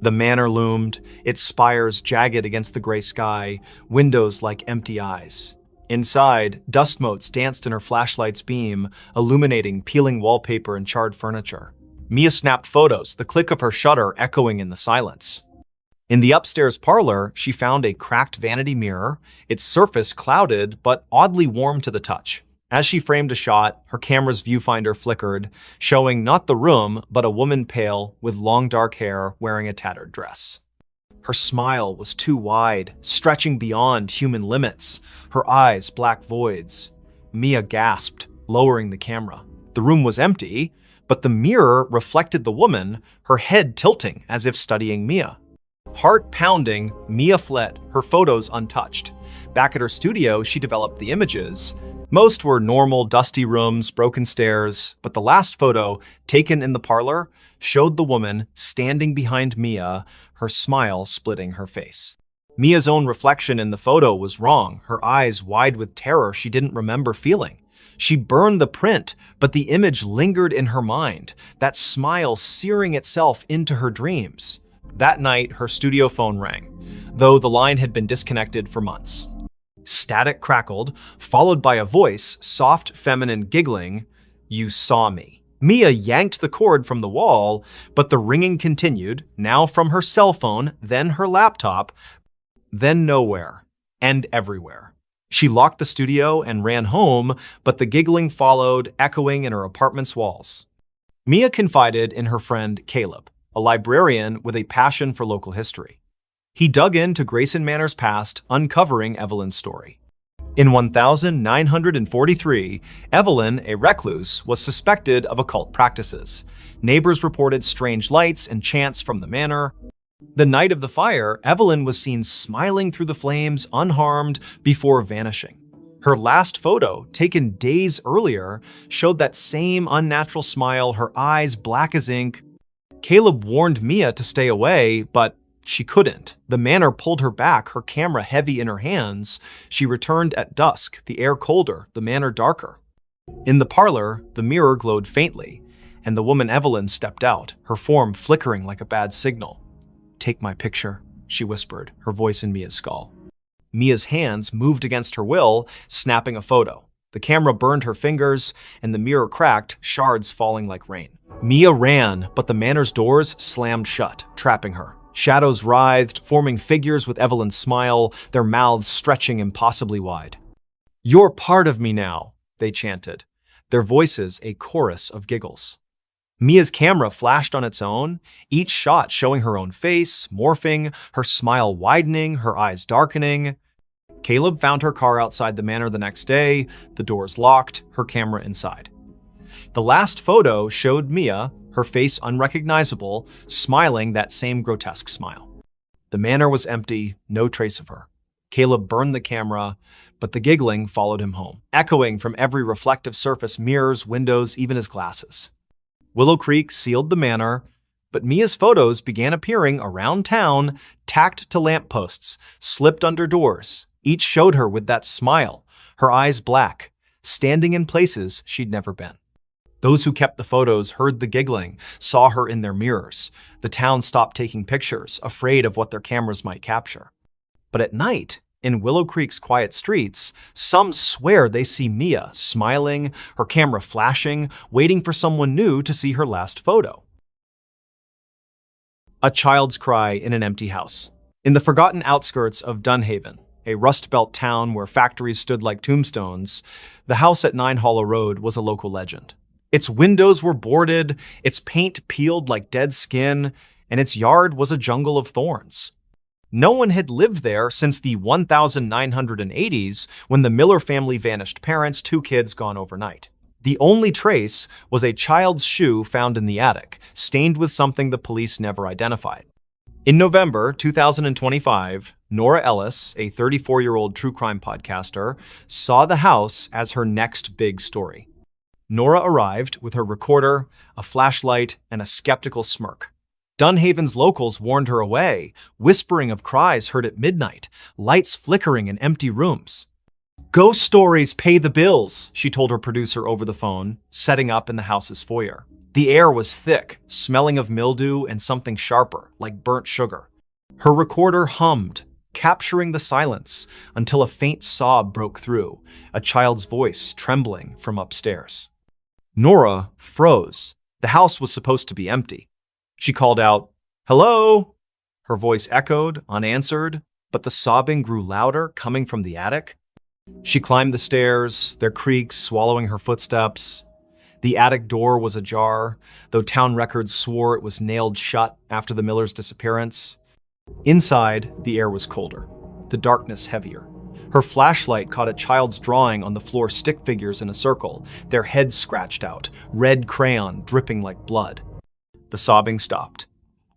The manor loomed, its spires jagged against the gray sky, windows like empty eyes. Inside, dust motes danced in her flashlight's beam, illuminating peeling wallpaper and charred furniture. Mia snapped photos, the click of her shutter echoing in the silence. In the upstairs parlor, she found a cracked vanity mirror, its surface clouded but oddly warm to the touch. As she framed a shot, her camera's viewfinder flickered, showing not the room, but a woman pale, with long dark hair, wearing a tattered dress. Her smile was too wide, stretching beyond human limits, her eyes black voids. Mia gasped, lowering the camera. The room was empty, but the mirror reflected the woman, her head tilting as if studying Mia. Heart pounding, Mia fled, her photos untouched. Back at her studio, she developed the images. Most were normal, dusty rooms, broken stairs, but the last photo, taken in the parlor, showed the woman standing behind Mia, her smile splitting her face. Mia's own reflection in the photo was wrong, her eyes wide with terror she didn't remember feeling. She burned the print, but the image lingered in her mind, that smile searing itself into her dreams. That night, her studio phone rang, though the line had been disconnected for months. Static crackled, followed by a voice, soft, feminine, giggling, "You saw me." Mia yanked the cord from the wall, but the ringing continued, now from her cell phone, then her laptop, then nowhere, and everywhere. She locked the studio and ran home, but the giggling followed, echoing in her apartment's walls. Mia confided in her friend Caleb, a librarian with a passion for local history. He dug into Grayson Manor's past, uncovering Evelyn's story. In 1943, Evelyn, a recluse, was suspected of occult practices. Neighbors reported strange lights and chants from the manor. The night of the fire, Evelyn was seen smiling through the flames, unharmed, before vanishing. Her last photo, taken days earlier, showed that same unnatural smile, her eyes black as ink. Caleb warned Mia to stay away, but she couldn't. The manor pulled her back, her camera heavy in her hands. She returned at dusk, the air colder, the manor darker. In the parlor, the mirror glowed faintly, and the woman Evelyn stepped out, her form flickering like a bad signal. "Take my picture," she whispered, her voice in Mia's skull. Mia's hands moved against her will, snapping a photo. The camera burned her fingers, and the mirror cracked, shards falling like rain. Mia ran, but the manor's doors slammed shut, trapping her. Shadows writhed, forming figures with Evelyn's smile, their mouths stretching impossibly wide. "You're part of me now," they chanted, their voices a chorus of giggles. Mia's camera flashed on its own, each shot showing her own face, morphing, her smile widening, her eyes darkening. Caleb found her car outside the manor the next day, the doors locked, her camera inside. The last photo showed Mia, her face unrecognizable, smiling that same grotesque smile. The manor was empty, no trace of her. Caleb burned the camera, but the giggling followed him home, echoing from every reflective surface, mirrors, windows, even his glasses. Willow Creek sealed the manor, but Mia's photos began appearing around town, tacked to lampposts, slipped under doors. Each showed her with that smile, her eyes black, standing in places she'd never been. Those who kept the photos heard the giggling, saw her in their mirrors. The town stopped taking pictures, afraid of what their cameras might capture. But at night, in Willow Creek's quiet streets, some swear they see Mia smiling, her camera flashing, waiting for someone new to see her last photo. A child's cry in an empty house. In the forgotten outskirts of Dunhaven, a Rust Belt town where factories stood like tombstones, the house at 9 Hollow Road was a local legend. Its windows were boarded, its paint peeled like dead skin, and its yard was a jungle of thorns. No one had lived there since the 1980s when the Miller family vanished parents, 2 kids gone overnight. The only trace was a child's shoe found in the attic, stained with something the police never identified. In November 2025, Nora Ellis, a 34-year-old true crime podcaster, saw the house as her next big story. Nora arrived with her recorder, a flashlight, and a skeptical smirk. Dunhaven's locals warned her away, whispering of cries heard at midnight, lights flickering in empty rooms. "Ghost stories pay the bills," she told her producer over the phone, setting up in the house's foyer. The air was thick, smelling of mildew and something sharper, like burnt sugar. Her recorder hummed, capturing the silence until a faint sob broke through, a child's voice trembling from upstairs. Nora froze. The house was supposed to be empty. She called out, "Hello?" Her voice echoed, unanswered, but the sobbing grew louder, coming from the attic. She climbed the stairs, their creaks swallowing her footsteps. The attic door was ajar, though town records swore it was nailed shut after the Millers' disappearance. Inside, the air was colder, the darkness heavier. Her flashlight caught a child's drawing on the floor, stick figures in a circle, their heads scratched out, red crayon dripping like blood. The sobbing stopped.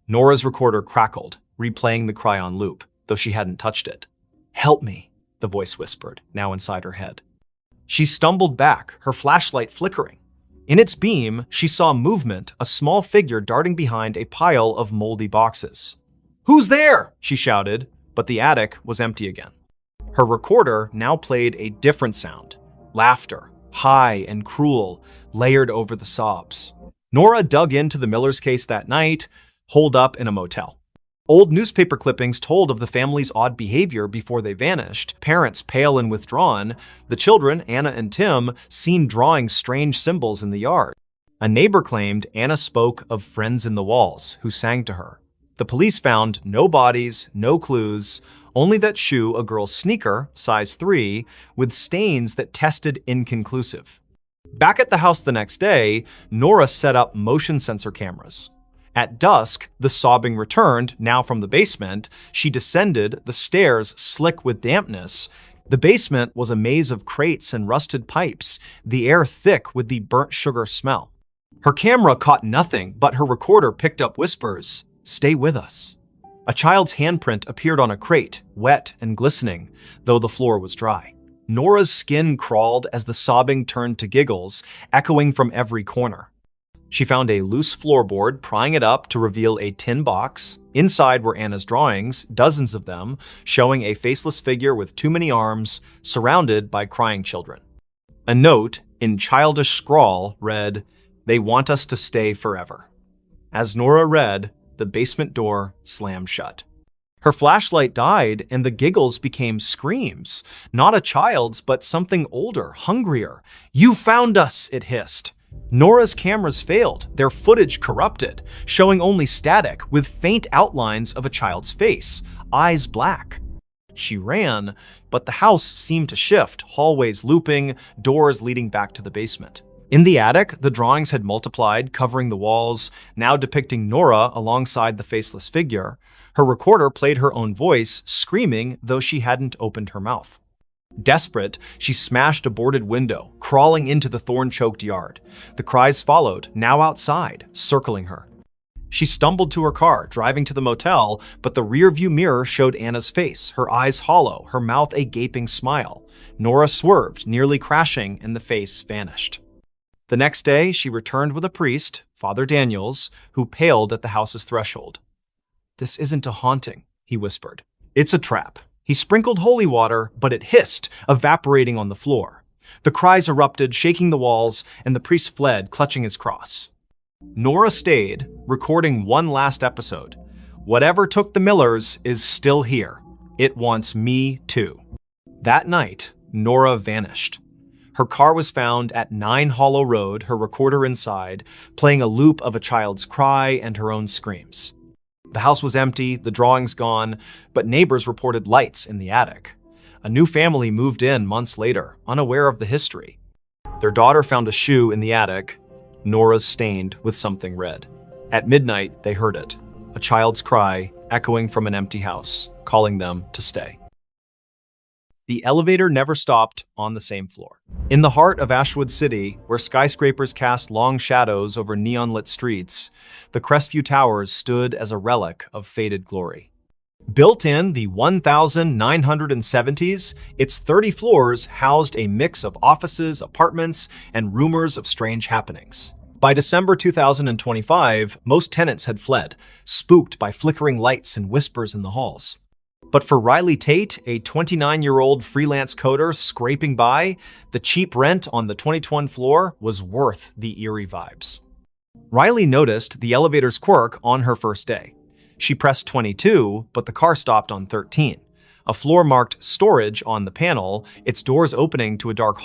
Nora's recorder crackled, replaying the cry on loop, though she hadn't touched it. "Help me," the voice whispered, now inside her head. She stumbled back, her flashlight flickering. In its beam, she saw movement, a small figure darting behind a pile of moldy boxes. "Who's there?" she shouted, but the attic was empty again. Her recorder now played a different sound, laughter, high and cruel, layered over the sobs. Nora dug into the Millers' case that night, holed up in a motel. Old newspaper clippings told of the family's odd behavior before they vanished, parents pale and withdrawn, the children, Anna and Tim, seen drawing strange symbols in the yard. A neighbor claimed Anna spoke of friends in the walls who sang to her. The police found no bodies, no clues, only that shoe, a girl's sneaker, size 3, with stains that tested inconclusive. Back at the house the next day, Nora set up motion sensor cameras. At dusk, the sobbing returned, now from the basement. She descended, the stairs slick with dampness. The basement was a maze of crates and rusted pipes, the air thick with the burnt sugar smell. Her camera caught nothing, but her recorder picked up whispers, "Stay with us." A child's handprint appeared on a crate, wet and glistening, though the floor was dry. Nora's skin crawled as the sobbing turned to giggles, echoing from every corner. She found a loose floorboard, prying it up to reveal a tin box. Inside were Anna's drawings, dozens of them, showing a faceless figure with too many arms, surrounded by crying children. A note, in childish scrawl, read, "They want us to stay forever." As Nora read, the basement door slammed shut. Her flashlight died, and the giggles became screams. Not a child's, but something older, hungrier. "You found us," it hissed. Nora's cameras failed, their footage corrupted, showing only static with faint outlines of a child's face, eyes black. She ran, but the house seemed to shift, hallways looping, doors leading back to the basement. In the attic, the drawings had multiplied, covering the walls, now depicting Nora alongside the faceless figure. Her recorder played her own voice, screaming, though she hadn't opened her mouth. Desperate, she smashed a boarded window, crawling into the thorn-choked yard. The cries followed, now outside, circling her. She stumbled to her car, driving to the motel, but the rearview mirror showed Anna's face, her eyes hollow, her mouth a gaping smile. Nora swerved, nearly crashing, and the face vanished. The next day, she returned with a priest, Father Daniels, who paled at the house's threshold. "This isn't a haunting," he whispered. "It's a trap." He sprinkled holy water, but it hissed, evaporating on the floor. The cries erupted, shaking the walls, and the priest fled, clutching his cross. Nora stayed, recording one last episode. Whatever took the Millers is still here. It wants me too. That night, Nora vanished. Her car was found at 9 Hollow Road, her recorder inside, playing a loop of a child's cry and her own screams. The house was empty, the drawings gone, but neighbors reported lights in the attic. A new family moved in months later, unaware of the history. Their daughter found a shoe in the attic, Nora's stained with something red. At midnight, they heard it, a child's cry echoing from an empty house, calling them to stay. The elevator never stopped on the same floor. In the heart of Ashwood City, where skyscrapers cast long shadows over neon-lit streets, the Crestview Towers stood as a relic of faded glory. Built in the 1970s, its 30 floors housed a mix of offices, apartments, and rumors of strange happenings. By December 2025, most tenants had fled, spooked by flickering lights and whispers in the halls. But for Riley Tate, a 29-year-old freelance coder scraping by, the cheap rent on the 2021 floor was worth the eerie vibes. Riley noticed the elevator's quirk on her first day. She pressed 22, but the car stopped on 13. A floor marked storage on the panel, its doors opening to a dark